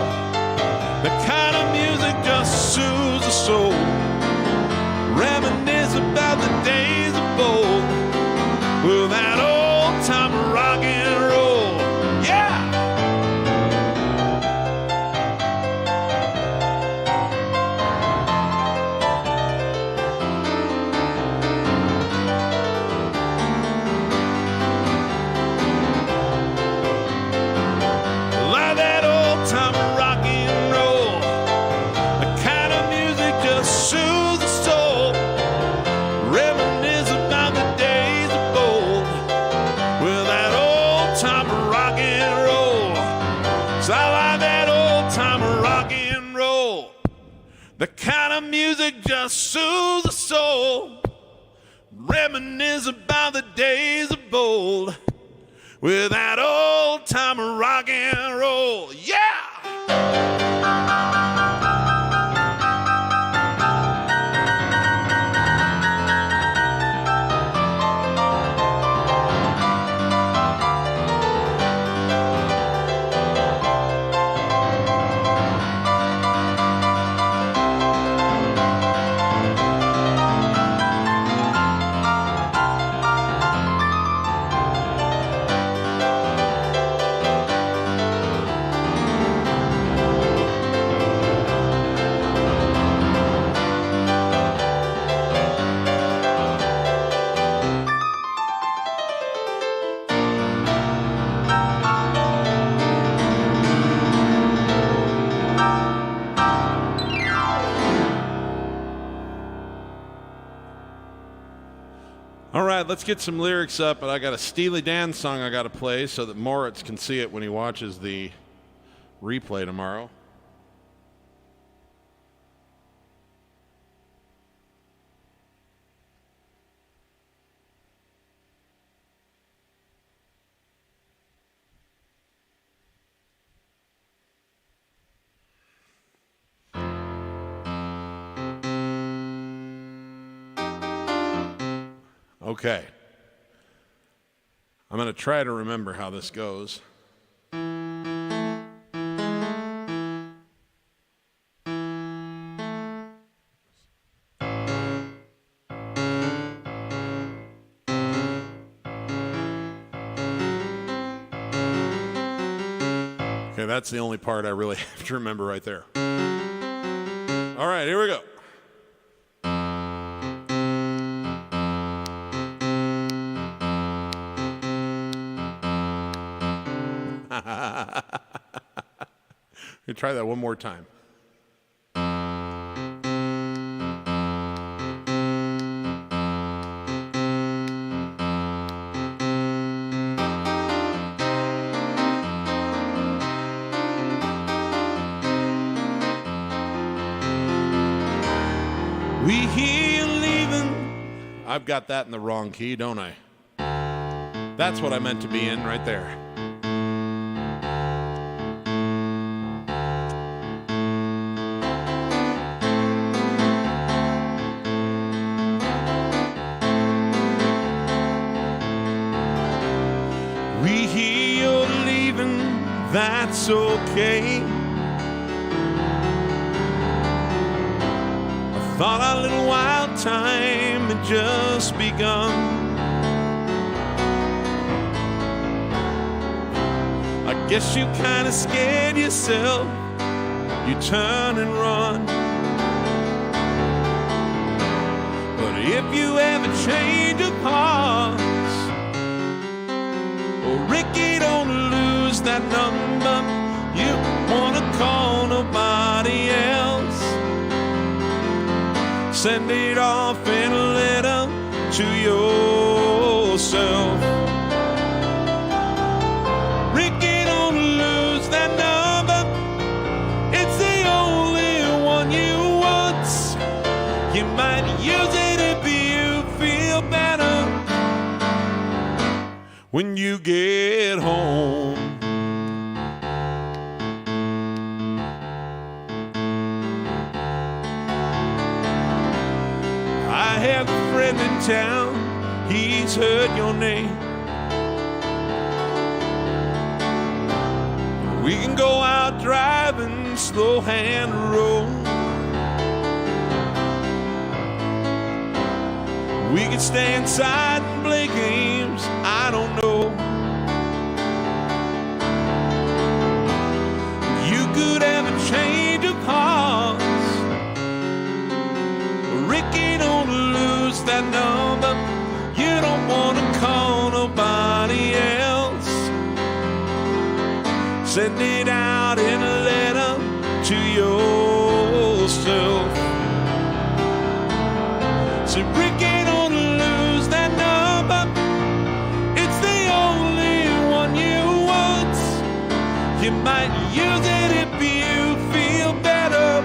The kind of music just suits The kind of music just soothes the soul. Reminisce about the days of old with that old time rock and roll. Yeah! All right, let's get some lyrics up, but I got a Steely Dan song I got to play so that Moritz can see it when he watches the replay tomorrow. Okay. I'm going to try to remember how this goes. Okay, that's the only part I really have to remember right there. All right, here we go. Let me try that one more time. We hear you leaving. I've got that in the wrong key, don't I? That's what I meant to be in right there. We hear you're leaving, that's okay. I thought our little wild time had just begun. I guess you kinda scared yourself, you turn and run. But if you ever change of hearts, Rikki, don't lose that number. You wanna call nobody else. Send it off in a letter to yourself. Rikki, don't lose that number. It's the only one you want. You might use it if you feel better when you get home. I have a friend in town, he's heard your name. We can go out driving, slow hand roll. We can stay inside and play games, I don't know. You could have a change of hearts. Rikki, don't lose that number. You don't want to call nobody else. Send it out in a letter to yourself. So Rikki, don't lose that number. It's the only one you want. You might use it if you feel better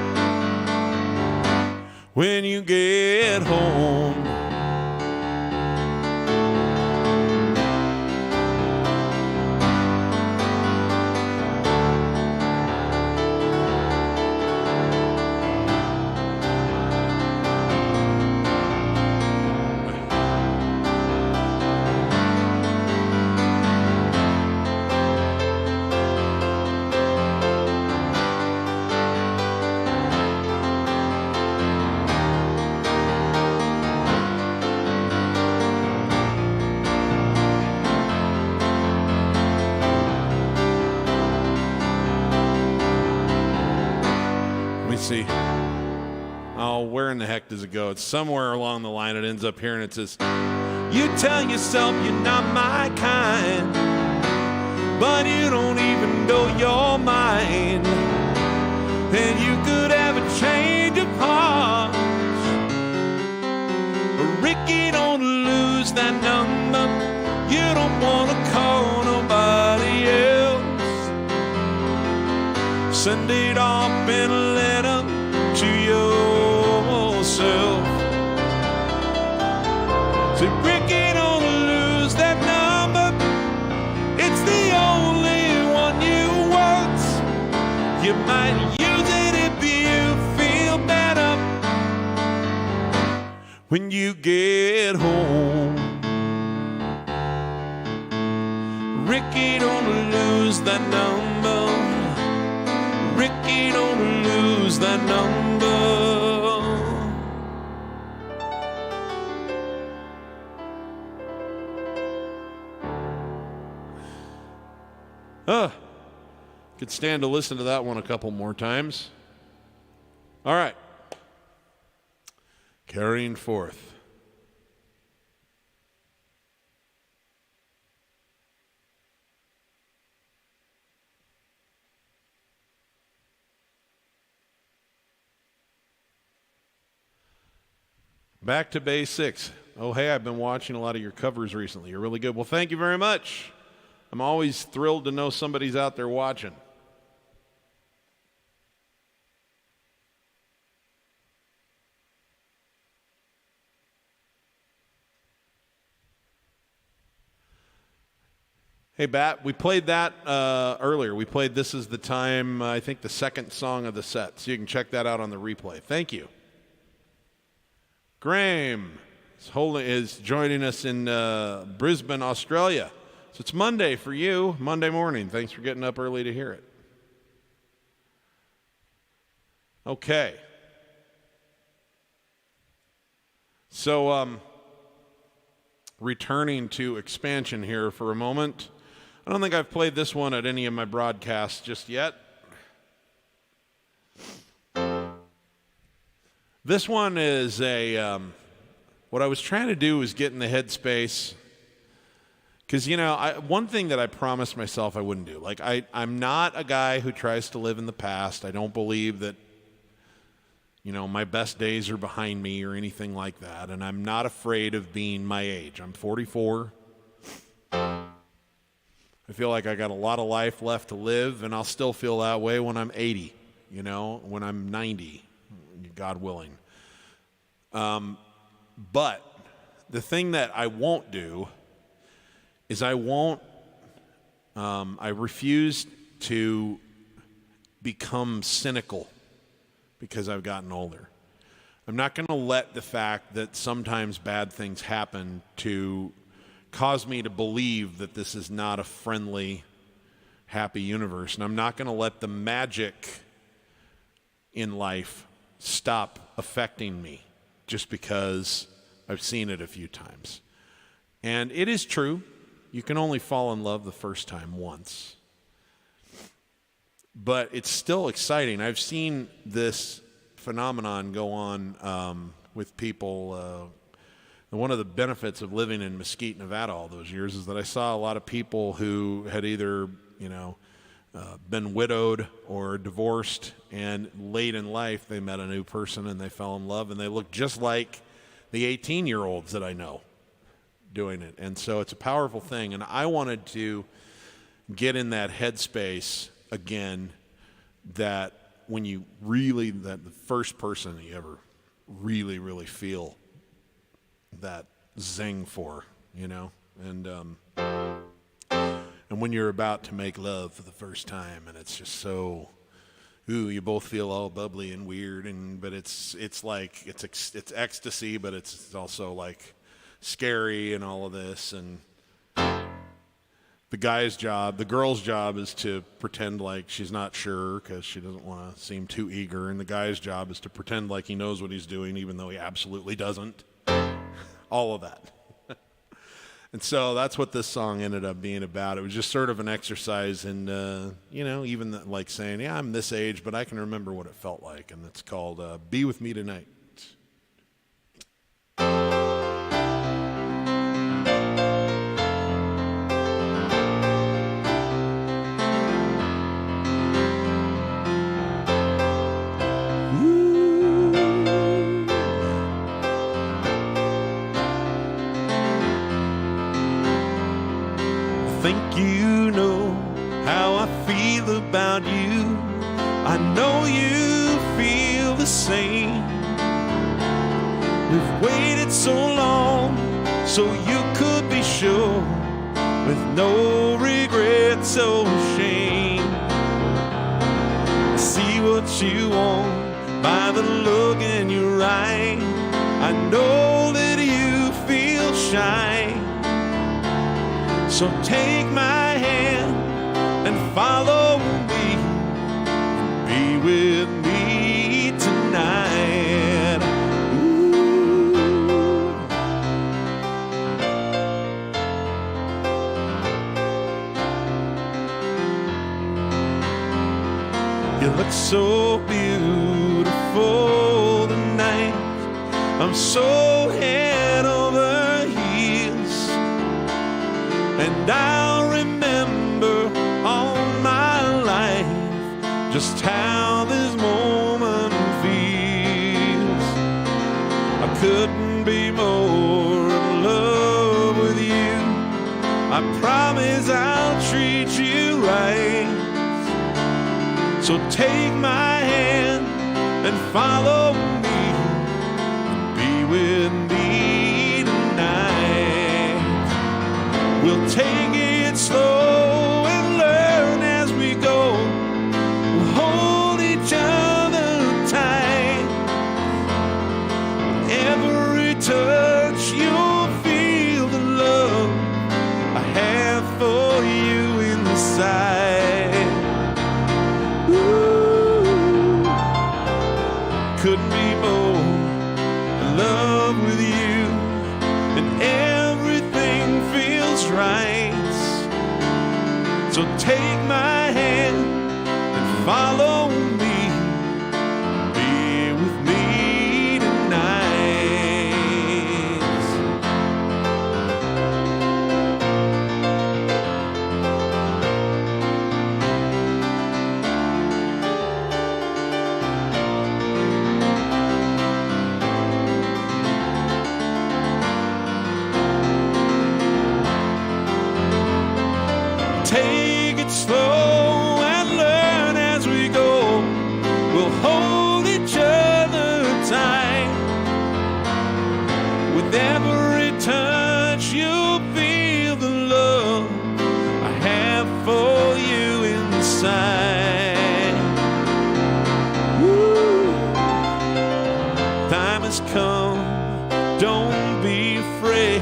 Oh, where in the heck does it go? It's somewhere along the line. It ends up here, and it says, you tell yourself you're not my kind, but you don't even know your mind. And you could have a change of heart. Rikki, don't lose that number. You don't want to call nobody else. Send it off in a letter to yourself. Say, Rikki, don't lose that number. It's the only one you want. You might use it if you feel better when you get home. Rikki, don't lose that number. Rikki, don't lose that number. Could stand to listen to that one a couple more times. All right. Carrying forth. Back to basics. Oh, hey, I've been watching a lot of your covers recently. You're really good. Well, thank you very much. I'm always thrilled to know somebody's out there watching. Hey, Bat, we played that earlier. We played This Is the Time, I think the second song of the set. So you can check that out on the replay. Thank you. Graham is joining us in Brisbane, Australia. So it's Monday for you, Monday morning. Thanks for getting up early to hear it. Okay. So returning to expansion here for a moment. I don't think I've played this one at any of my broadcasts just yet. This one is what I was trying to do was get in the headspace. Because, one thing that I promised myself I wouldn't do. Like, I'm not a guy who tries to live in the past. I don't believe that, my best days are behind me or anything like that. And I'm not afraid of being my age. I'm 44. I feel like I got a lot of life left to live, and I'll still feel that way when I'm 80, when I'm 90, God willing. But the thing that I won't do is I refuse to become cynical because I've gotten older. I'm not going to let the fact that sometimes bad things happen to cause me to believe that this is not a friendly, happy universe. And I'm not going to let the magic in life stop affecting me just because I've seen it a few times. And it is true. You can only fall in love the first time once. But it's still exciting. I've seen this phenomenon go on with people. One of the benefits of living in Mesquite, Nevada all those years is that I saw a lot of people who had either, been widowed or divorced, and late in life they met a new person and they fell in love, and they looked just like the 18-year-olds that I know doing it. And so it's a powerful thing, and I wanted to get in that headspace again, that when you really, that the first person that you ever really, really feel that zing for, and when you're about to make love for the first time, and it's just so, you both feel all bubbly and weird, but it's like it's ecstasy, but it's also like scary and all of this. And the girl's job is to pretend like she's not sure because she doesn't want to seem too eager, and the guy's job is to pretend like he knows what he's doing even though he absolutely doesn't. All of that. And so that's what this song ended up being about. It was just sort of an exercise in, even like saying, yeah, I'm this age, but I can remember what it felt like. And it's called Be With Me Tonight. think you know how I feel about you. I know you feel the same. We've waited so long so you could be sure, with no regrets or shame. I see what you want by the look in your eye. I know that you feel shy. So take my hand and follow me, be with me tonight. Ooh. You look so beautiful tonight. I'm so head over heels, and I'll remember all my life just how this moment feels. I couldn't be more in love with you. I promise I'll treat you right. So take my hand and follow me, be with me tonight. We'll take it slow and learn as we go. We'll hold each other tight. With every touch you'll feel the love I have for you inside. Ooh, couldn't be more in love with you, and everything feels right. So take my hand and follow me, be with me tonight. Take it slow and learn as we go. We'll hold each other tight. With every touch you'll feel the love I have for you inside. Woo. Time has come, don't be afraid.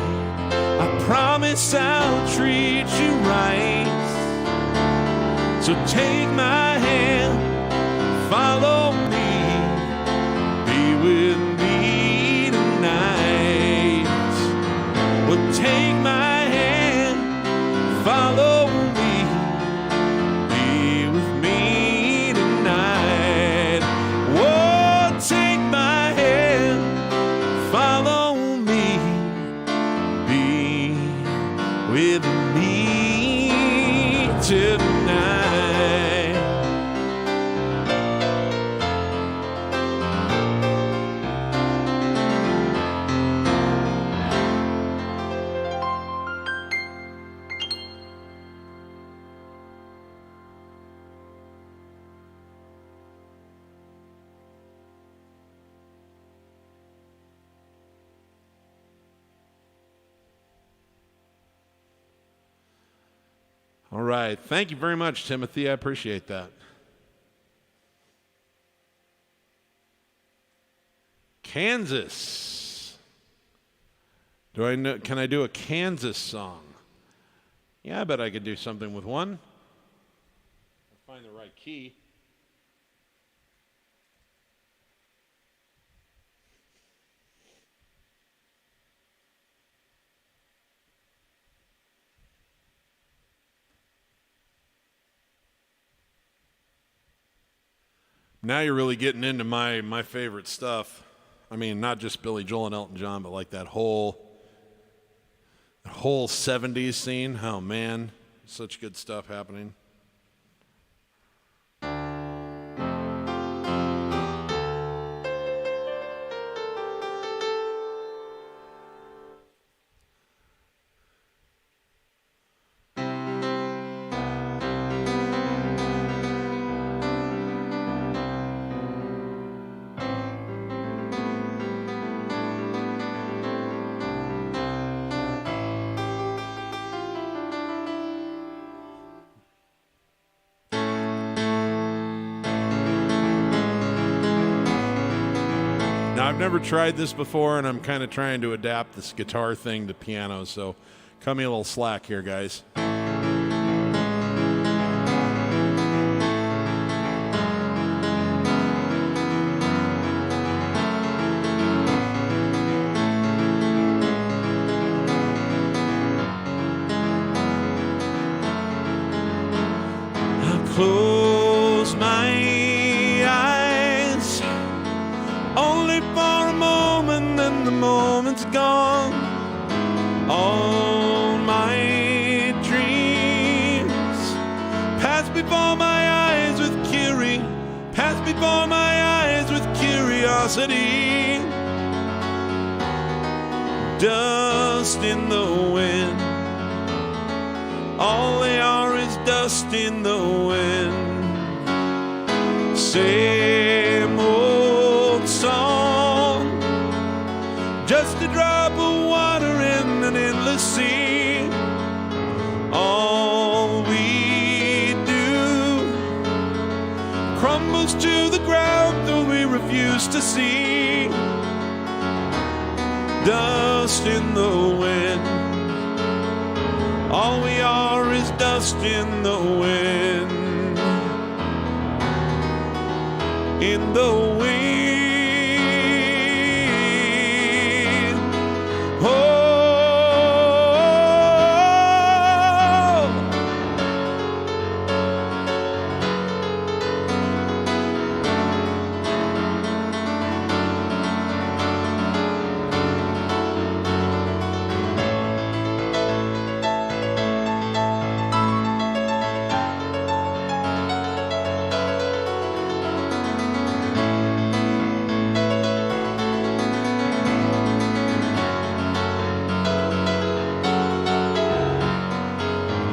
I promise I'll treat you right. So take my hand, follow me, be with me tonight. Well, take my hand, follow me, be with me tonight. Oh, take my hand, follow me, be with me tonight. All right. Thank you very much, Timothy. I appreciate that. Kansas. Do I know? Can I do a Kansas song? Yeah, I bet I could do something with one. I'll find the right key. Now you're really getting into my favorite stuff. I mean, not just Billy Joel and Elton John, but like that whole 70s scene. Oh, man, such good stuff happening. Now, I've never tried this before, and I'm kind of trying to adapt this guitar thing to piano, so cut me a little slack here, guys. Close my eyes, only for a moment, then the moment's gone. All my dreams pass before my eyes with pass before my eyes with curiosity. Dust in the wind, all they are is dust in the wind. Same old song, just a drop of water in an endless sea. All we do crumbles to the ground, though we refuse to see. Dust in the wind, all we are is dust in the wind. In the wind. Oh.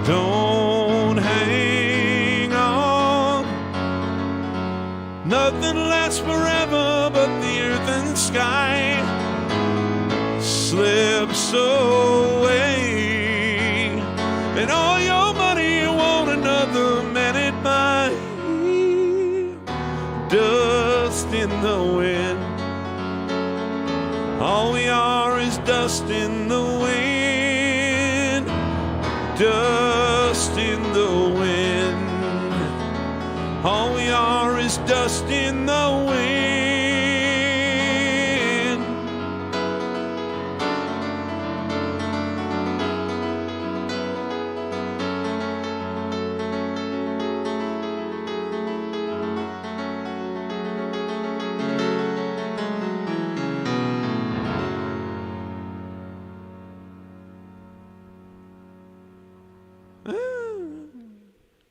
Don't hang on, nothing lasts forever but the earth and sky slips away, and all your money won't another minute buy. Dust in the wind, all we are is dust in the wind. Dust in the wind, all we are is dust in the wind.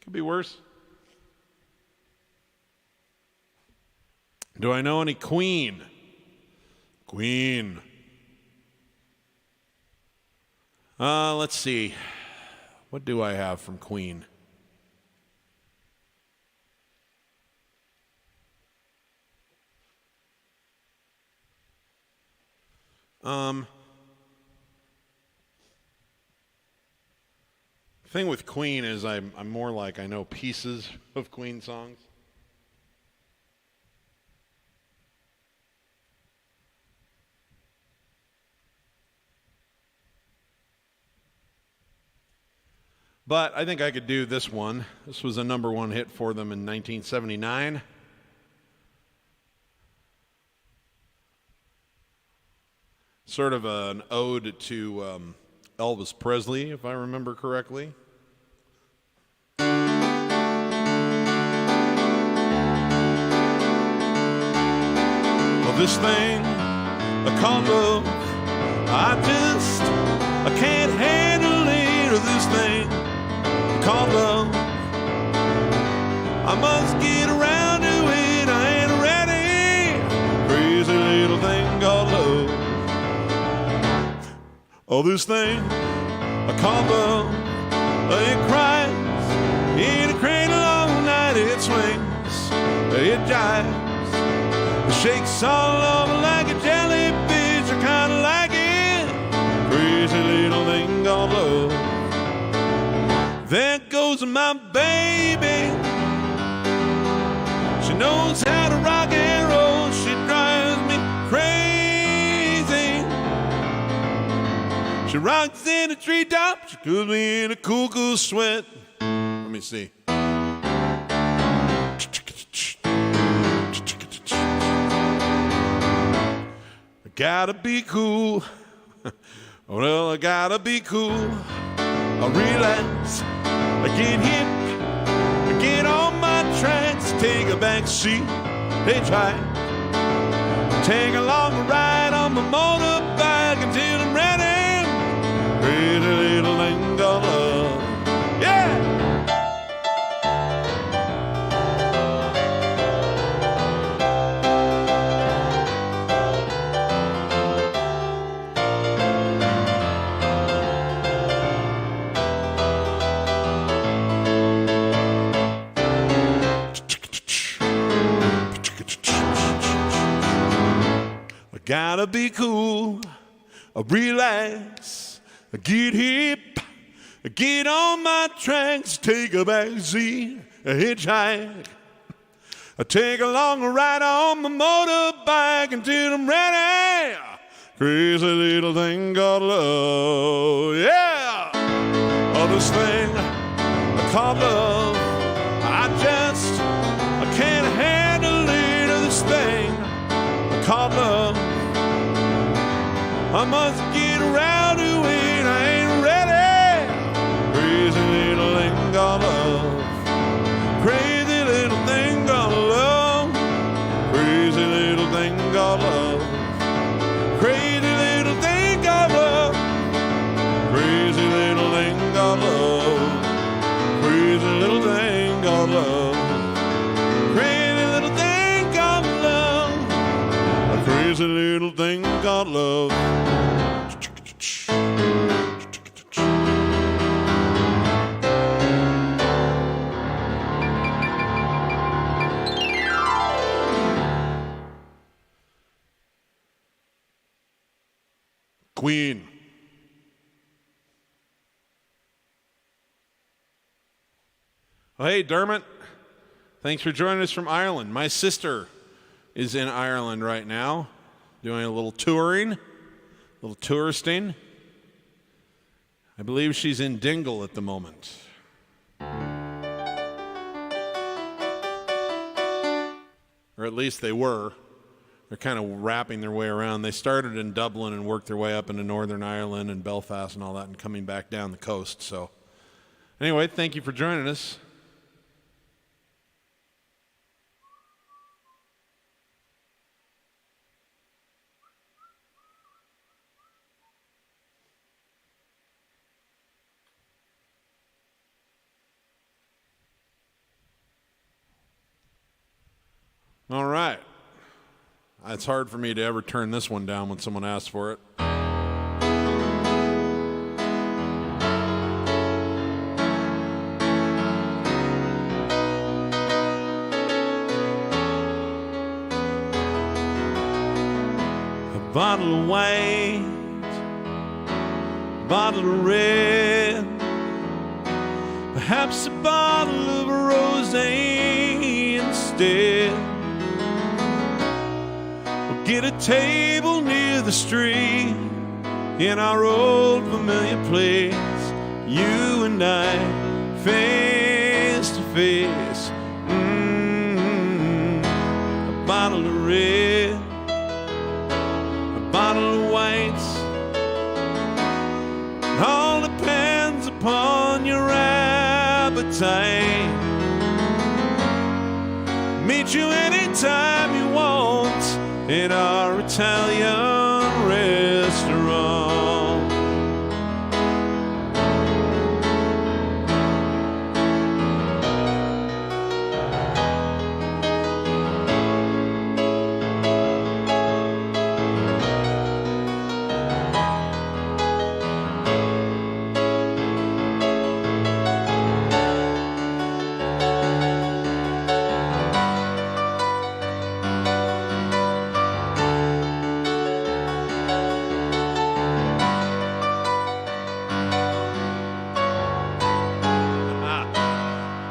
Could be worse. Do I know any Queen? Queen. Let's see. What do I have from Queen? Thing with Queen is I'm more like I know pieces of Queen songs. But I think I could do this one. This was a #1 hit for them in 1979. Sort of an ode to Elvis Presley, if I remember correctly. Well, this thing I call love, I can't handle it. This thing I call love, I must get around to it. I ain't ready. Crazy little thing called love. Oh, this thing I call love, it cries in a cradle all night. It swings, it jives, it shakes all over like a jellyfish. I kinda like it. Crazy little thing called love. There goes my baby. She knows how to rock and roll. She drives me crazy. She rocks in the treetop, she cools me in a cool, cool sweat. Let me see. I gotta be cool. Well, I gotta be cool. I relax, I get hip, I get on my tracks, take a back seat, hitchhike, take a long ride on my motorbike until I'm ready. Crazy little thing called love, yeah. Gotta be cool, relax, get hip, get on my tracks, take a back seat, hitchhike, take a long ride on my motorbike until I'm ready. Crazy little thing called love, yeah. Oh, this thing called love, I can't handle it. This thing called love, I must get around to it, I ain't ready. Crazy little thing called love, crazy little thing called love, crazy little thing called love, crazy little thing called love, crazy little thing called love, crazy little thing called love, crazy little thing called love, a crazy little thing called love. Queen. Oh, hey, Dermot. Thanks for joining us from Ireland. My sister is in Ireland right now, doing a little touring, a little touristing. I believe she's in Dingle at the moment. Or at least they were. They're kind of wrapping their way around. They started in Dublin and worked their way up into Northern Ireland and Belfast and all that and coming back down the coast. So anyway, thank you for joining us. All right. It's hard for me to ever turn this one down when someone asks for it. A bottle of white, bottle of red, perhaps a bottle of rosé instead. Get a table near the street in our old familiar place, you and I, face to face. A bottle of red, a bottle of white. It all depends upon your appetite. Meet you anytime you want in our Italian restaurant.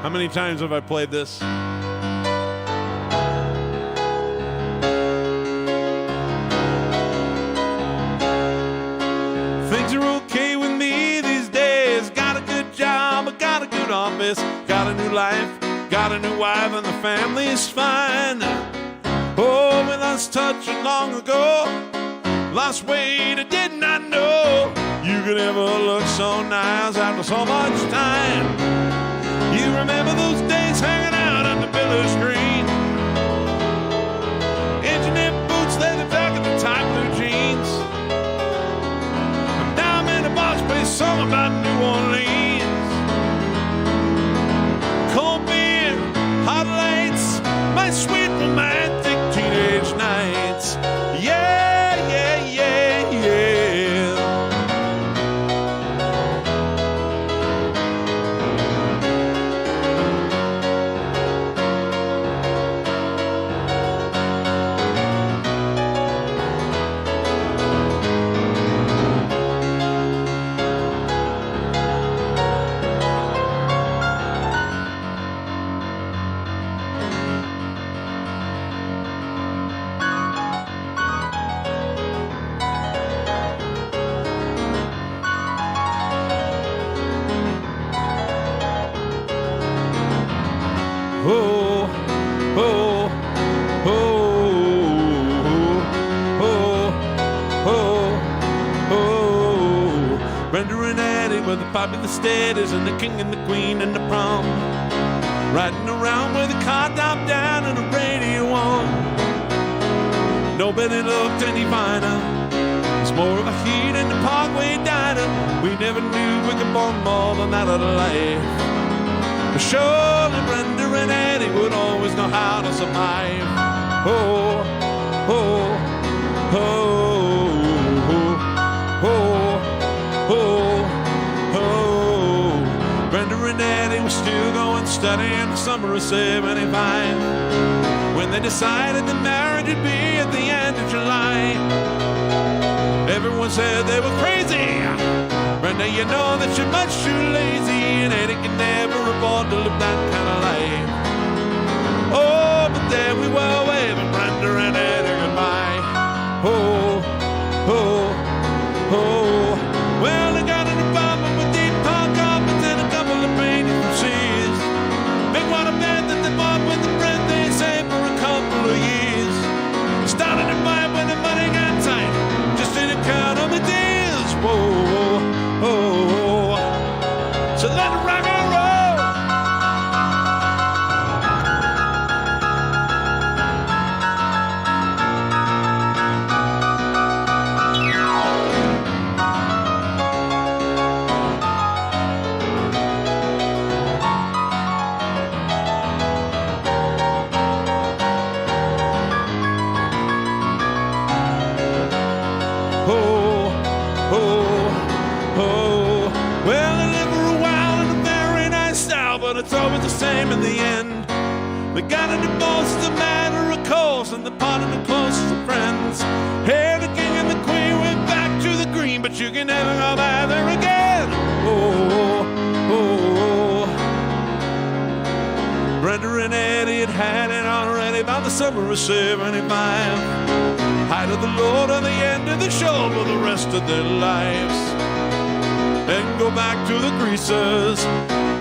How many times have I played this? Things are okay office, got a new life, got a new wife, and the family's fine. Oh, we lost touch long ago, lost weight, I did not know you could ever look so nice after so much time. You remember those days hanging out on the billow screen, engineer boots, leather jacket, and tight blue jeans. And now I'm in a box place song about New Orleans. Cold beer, hot lights, my sweet romantic teenage nights. Yeah, yeah, yeah, yeah. Oh, oh, oh, oh, oh, oh. Brenda and Eddie were the popular steadies and the king and the queen and the prom. Riding around with a car top down and a radio on. Nobody looked any finer. It's more of a heat in the Parkway diner. We never knew we could want more than that out of life. But surely Brenda and Eddie would always know how to survive. Oh, oh, oh, oh, oh, oh, oh. Brenda and Eddie were still going studying the summer of '75 when they decided that marriage would be at the end of July. Everyone said they were crazy. Brenda, you know that you're much too lazy, and Eddie can never afford to live that kind of life. Oh, but there we were waving Brenda and Eddie goodbye. Oh, oh, oh. Well, they got an apartment with deep park carpets and a couple of paintings from Sears. Big water bed that they bought with the bread they saved for a couple of years. Started to buy when the money got tight, just didn't count on the deals. Whoa, oh, so let it rock and roll. Oh, oh, oh. Well, they live for a while in a very nice style, but it's always the same in the end. They got a divorce, it's a matter of course, and they're part of the closest of friends. Hey, the king and the queen went back to the green, but you can never go back there again. Oh, oh, oh. Brenda and Eddie had it already by the summer of '75. Height of the Lord on the end of the show for the rest of their lives. Then go back to the greasers.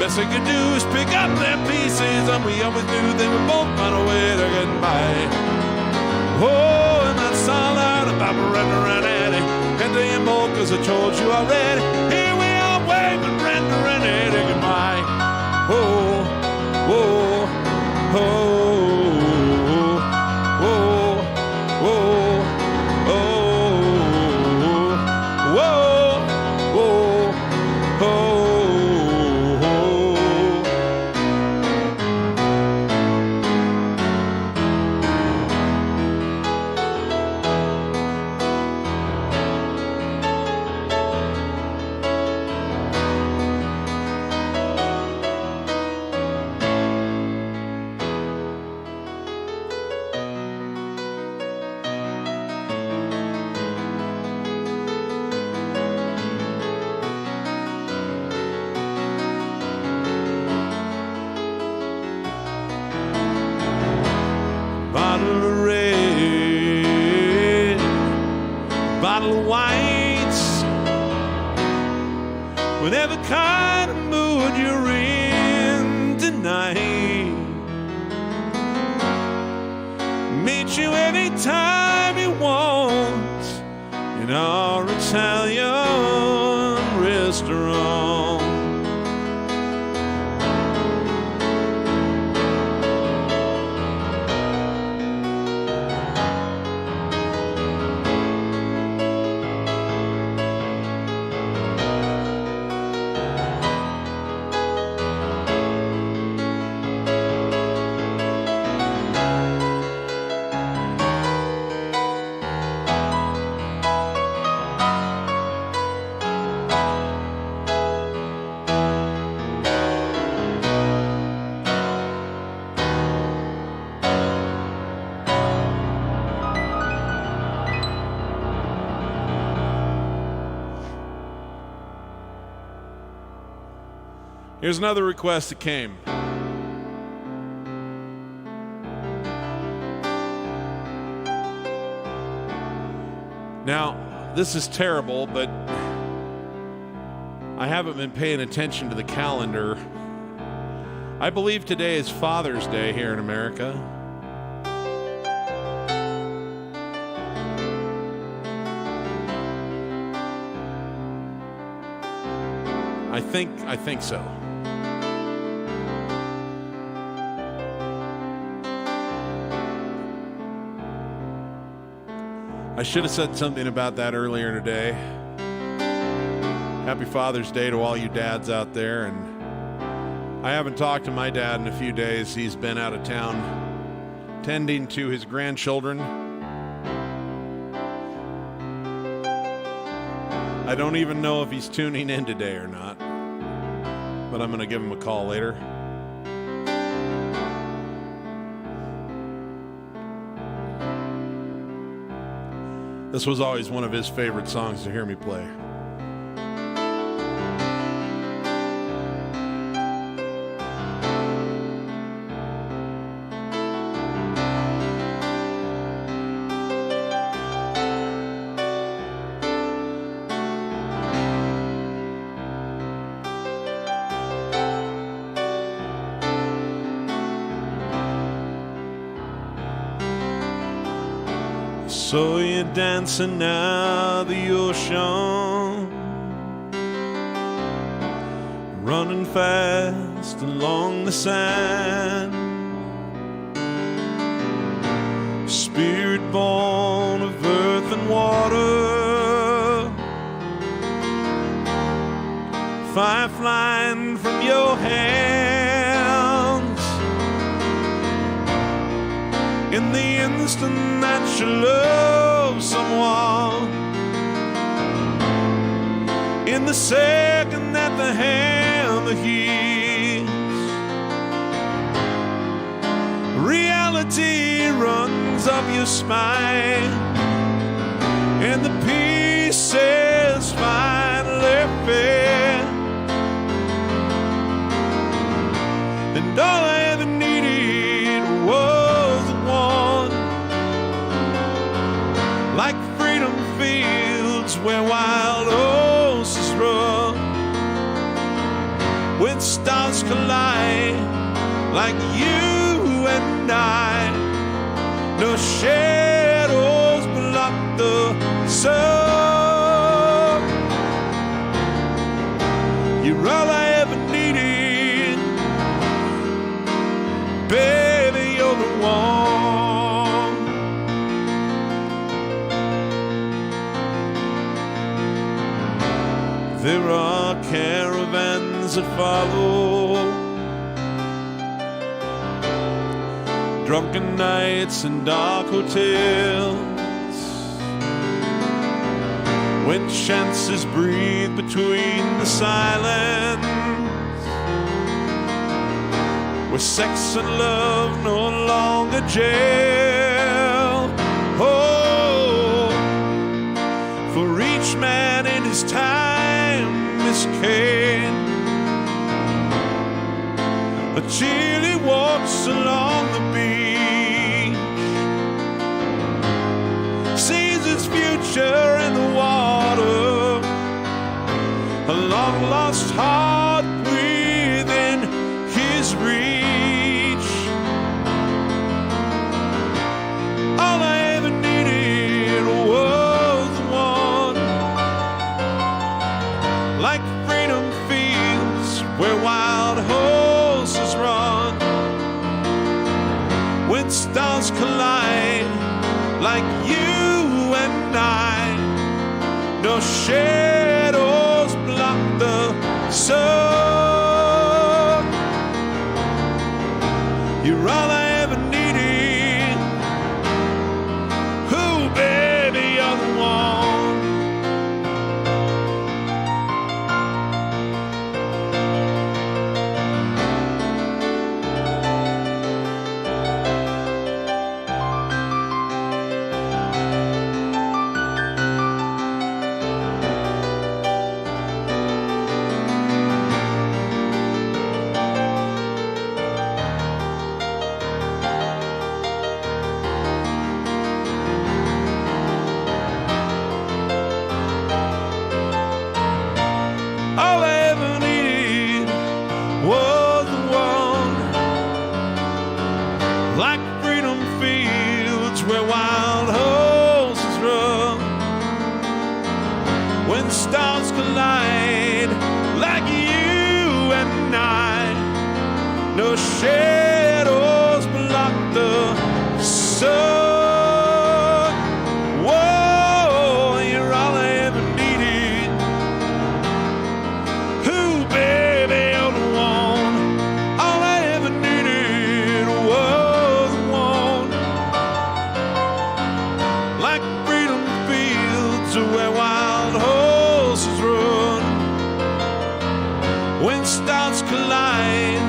Best they could do is pick up their pieces, and we always knew they would both find a way to get by. Oh, and that's all out about Brenda and Eddie. Can't tell you more cause I told you already. Here we are waving Brenda and Eddie goodbye. Oh, oh, oh. Bottle of red, bottle of whites, whatever kind of mood you're in. tonight. Meet you anytime you want in our Italian restaurant. Here's another request that came. Now, this is terrible, but I haven't been paying attention to the calendar. I believe today is Father's Day here in America. I think so. I should have said something about that earlier today. Happy Father's Day to all you dads out there. And I haven't talked to my dad in a few days. He's been out of town tending to his grandchildren. I don't even know if he's tuning in today or not, but I'm going to give him a call later. This was always one of his favorite songs to hear me play. So you're dancing now the ocean, running fast along the sand, spirit born of earth and water, fire flying from your hands. In the instant that you love someone, in the second that the hammer hits, reality runs up your spine, and the pieces finally fit. And all I ever needed was one, like freedom fields where wild horses run, when stars collide, like you and I. No shadows block the sun. You're all I ever needed, baby, you're the one. There are caravans that follow, drunken nights and dark hotels, when chances breathe between the silence, where sex and love no longer jail. Oh, for each man in his time is king, until he walks along the beach, sees his future in the water, a long lost heart within his his reach. All I ever needed was one, like freedom fields where wild horses run. When stars collide, like you and I, no shadows block the sun. You're all I ever needed. Ooh, baby, you're the one. All I ever needed was one, like freedom fields where wild horses run. When stars collide, like you and I, no shadows block the sun. Whoa, you're all I ever needed. Ooh, baby, you're the one. All I ever needed was one, like freedom fields where wild horses run. When stars collide,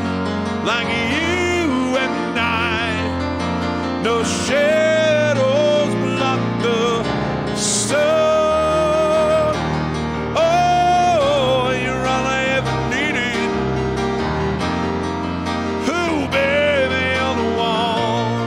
like you and I, no shadows block the sun. Oh, you're all I ever needed. Ooh, baby, you're the one.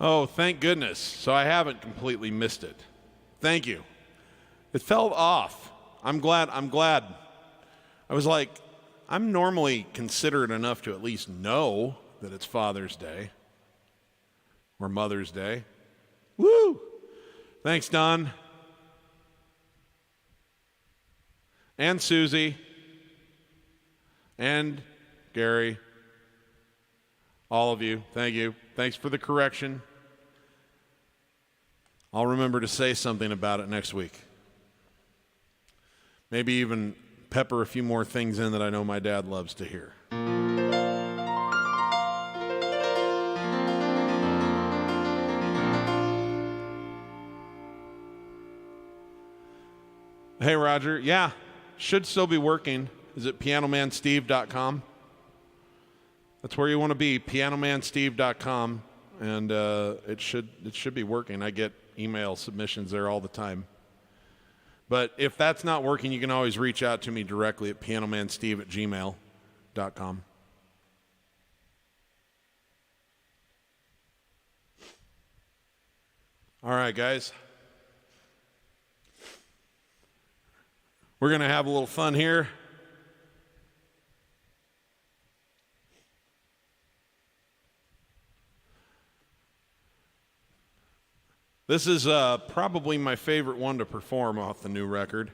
Oh, thank goodness. So I haven't completely missed it. Thank you. It fell off. I'm glad. I was like, I'm normally considerate enough to at least know that it's Father's Day or Mother's Day. Woo! Thanks, Don. And Susie. And Gary. All of you. Thank you. Thanks for the correction. I'll remember to say something about it next week. Maybe even pepper a few more things in that I know my dad loves to hear. Hey, Roger. Yeah, should still be working. Is it pianomansteve.com? That's where you want to be, pianomansteve.com, and it should be working. I get email submissions there all the time. But if that's not working, you can always reach out to me directly at pianomansteve@gmail.com. All right, guys. We're going to have a little fun here. This is probably my favorite one to perform off the new record.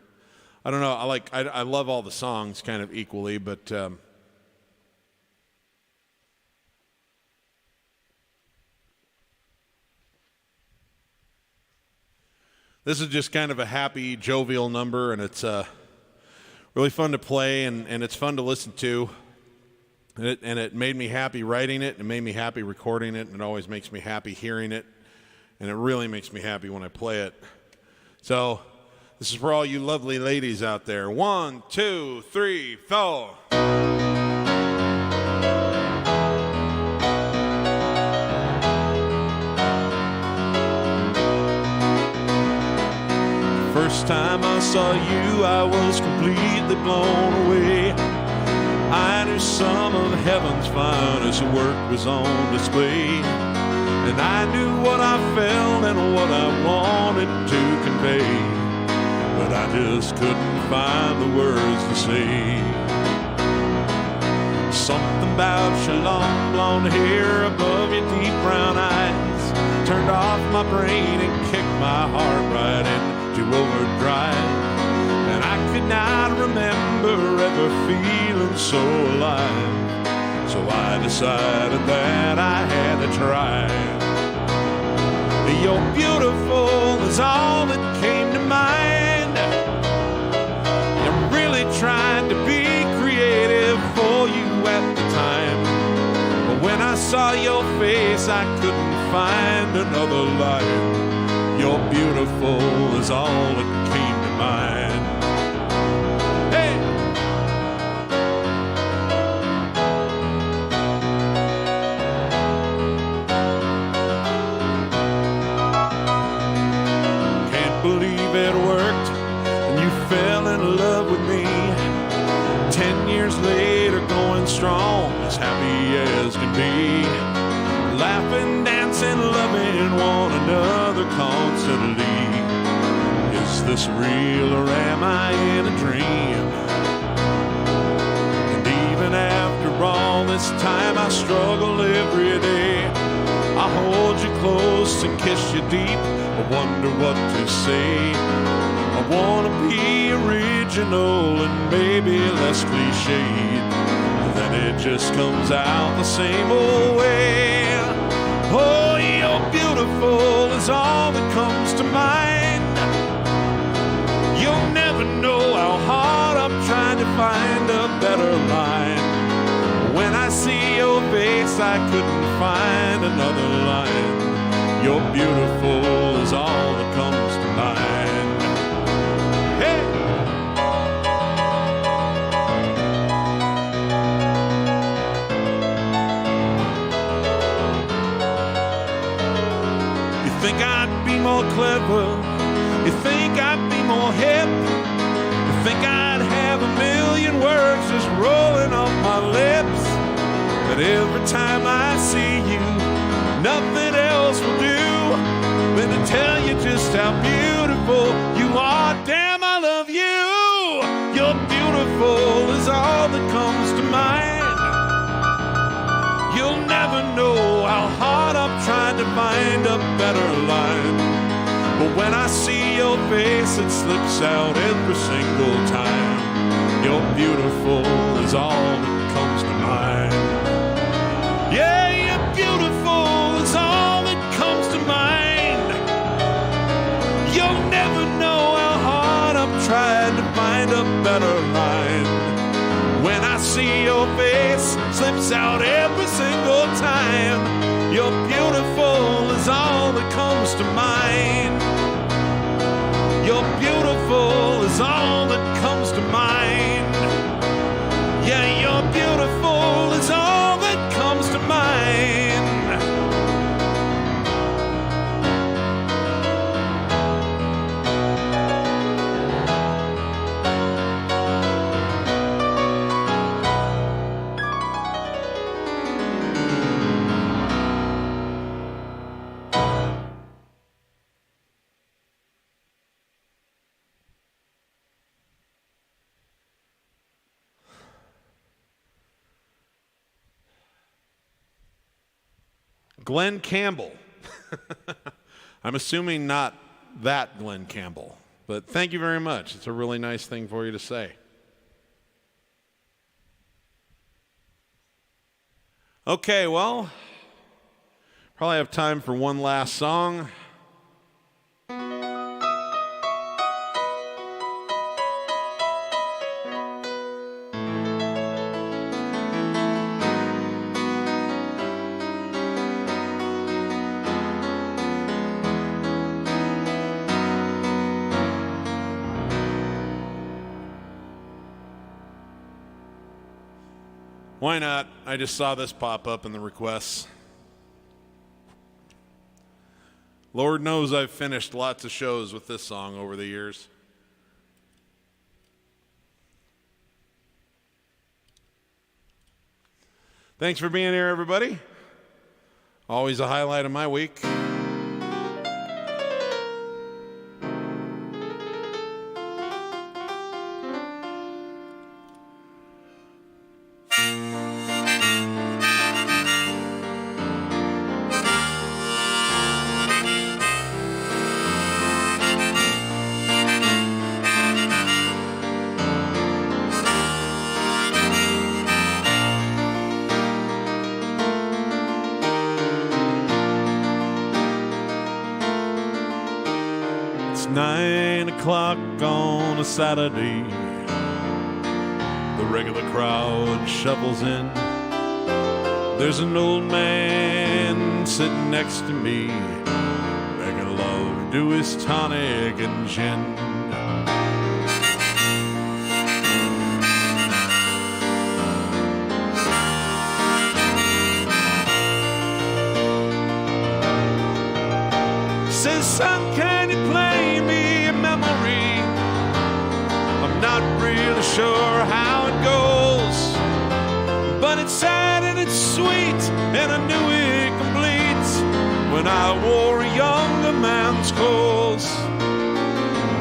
I don't know. I love all the songs kind of equally, but this is just kind of a happy, jovial number, and it's really fun to play, and it's fun to listen to. And it made me happy writing it, and it made me happy recording it, and it always makes me happy hearing it, and it really makes me happy when I play it. So this is for all you lovely ladies out there. 1, 2, 3, 4. First time I saw you, I was completely blown away. I knew some of heaven's finest work was on display, and I knew what I felt and what I wanted to convey, but I just couldn't find the words to say. Something about your long blonde hair above your deep brown eyes turned off my brain and kicked my heart right into overdrive. And I could not remember ever feeling so alive, so I decided that I had to try. You're beautiful is all that came to mind. I'm really trying to be creative for you at the time, but when I saw your face I couldn't find another line. You're beautiful is all that came to mind. Believe it worked and you fell in love with me. 10 years later, going strong, as happy as can be, laughing, dancing, loving one another constantly. Is this real or am I in a dream? And even after all this time I struggle every day. I hold you close and kiss you deep, I wonder what to say. I wanna be original and maybe less cliched, then it just comes out the same old way. Oh, you're beautiful is all that comes to mind. You'll never know how hard I'm trying to find a better line. When I see your face, I couldn't find another line. You're beautiful is all that comes to mind. Hey! You think I'd be more clever? You think I'd be more hip? You think I'd have a million words just rolling off my lips? But every time I see you, nothing else will do than to tell you just how beautiful you are. Damn, I love you. You're beautiful is all that comes to mind. You'll never know how hard I'm trying to find a better line. But when I see your face, it slips out every single time. You're beautiful is all that comes to mind. Yeah, you're beautiful is all that comes to mind. You'll never know how hard I'm trying to find a better line. When I see your face, slips out every single time. You're beautiful is all that comes to mind. You're beautiful is all that comes to mind. Yeah, you're beautiful is all that comes to mind. Glenn Campbell. I'm assuming not that Glenn Campbell. But thank you very much. It's a really nice thing for you to say. Okay, well, probably have time for one last song. Why not? I just saw this pop up in the requests. Lord knows I've finished lots of shows with this song over the years. Thanks for being here, everybody. Always a highlight of my week. It's 9 o'clock on a Saturday. The regular crowd shuffles in. There's an old man sitting next to me, making love to his tonic and gin. Says, son, can you play me a memory? I'm not really sure how it goes, but it's sad and it's sweet, and I knew it complete when I wore a younger man's clothes.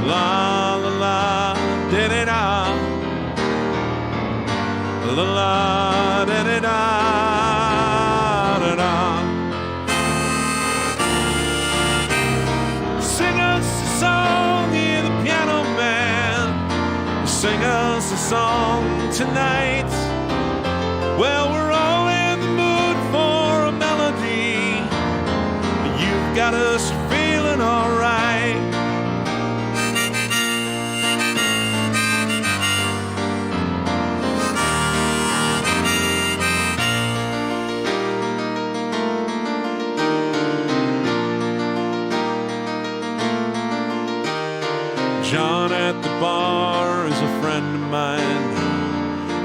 La la la, da da da, la la da da da da da. Sing us a song, hear the piano man. Sing us a song tonight. Well, we're all in the mood for a melody. You've got us feeling alright. John at the bar is a friend of mine.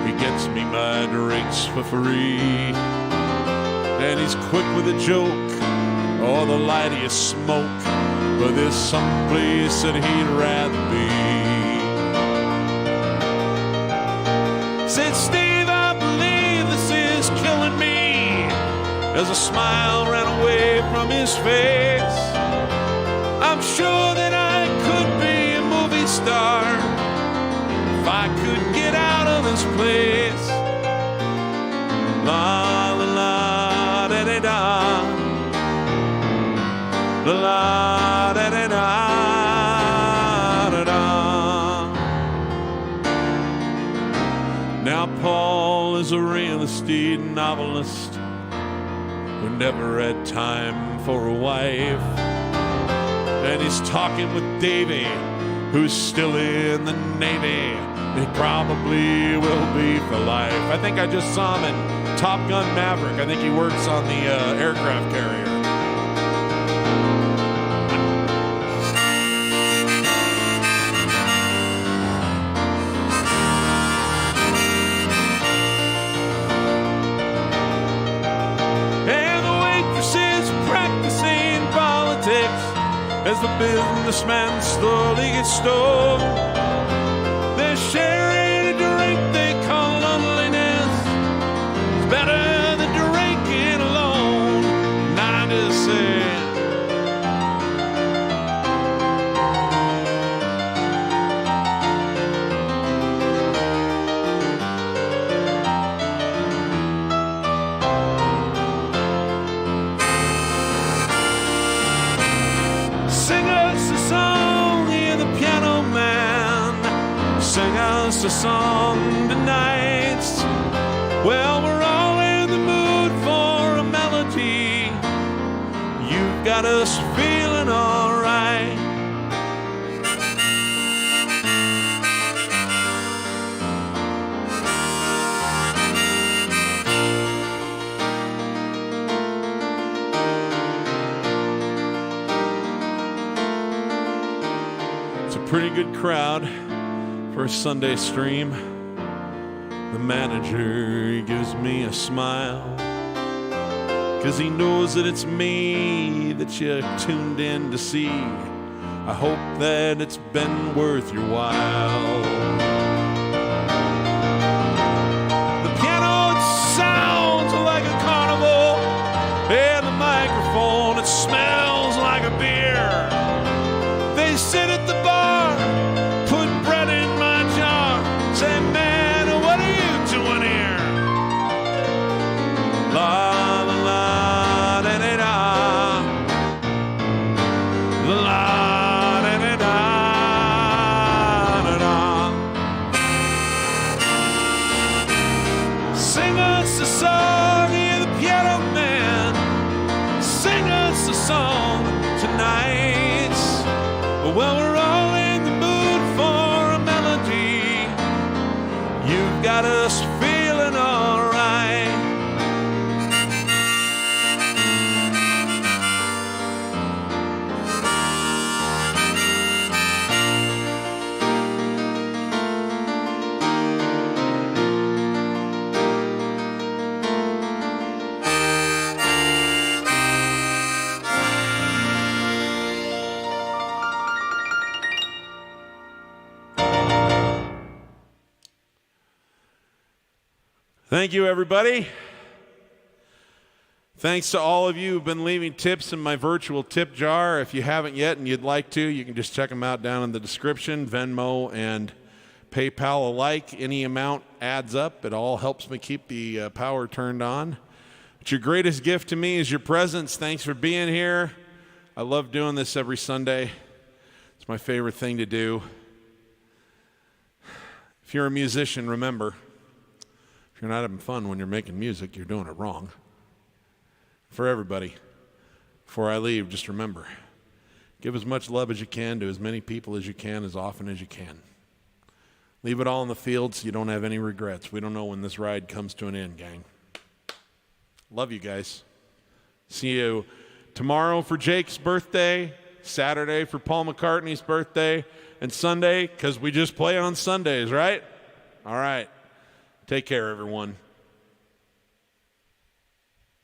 He gets me my drinks for free, and he's quick with a joke or the lightest smoke, but there's some place that he'd rather be. Said, Steve, I believe this is killing me, as a smile ran away from his face. I'm sure that I could be a movie star if I could get out of this place. La la la da da da, la la da da da da da. Now Paul is a real estate novelist who never had time for a wife, and he's talking with Davey, who's still in the Navy. He probably will be for life. I think I just saw him in Top Gun Maverick. I think he works on the aircraft carrier. And the waitress is practicing politics as the businessman slowly gets stoned. They're sharing a drink they call loneliness. It's better than drinking alone. And I just said, sing us a song, hear the piano Sing us a song tonight. Well, we're all in the mood for a melody. You've got us feeling all right. It's a pretty good crowd for a Sunday stream. The manager gives me a smile, 'cause he knows that it's me that you tuned in to see. I hope that it's been worth your while. The piano, it sounds like a carnival, and the microphone, it smells like a beer. They sit at the bar, put bread in my jar, say, man, what are you doing here? La la la da da da, la da da da da da. Sing us a song, you're the piano man. Sing us a song tonight. Well, we're all in the mood for a melody. You've got us feeling all right. Thank you, everybody. Thanks to all of you who've been leaving tips in my virtual tip jar. If you haven't yet and you'd like to, you can just check them out down in the description. Venmo and PayPal alike. Any amount adds up. It all helps me keep the power turned on. But your greatest gift to me is your presence. Thanks for being here. I love doing this every Sunday. It's my favorite thing to do. If you're a musician, remember, if you're not having fun when you're making music, you're doing it wrong. For everybody, before I leave, just remember, give as much love as you can to as many people as you can, as often as you can. Leave it all in the field so you don't have any regrets. We don't know when this ride comes to an end, gang. Love you guys. See you tomorrow for Jake's birthday, Saturday for Paul McCartney's birthday, and Sunday, because we just play on Sundays, right? All right. Take care, everyone.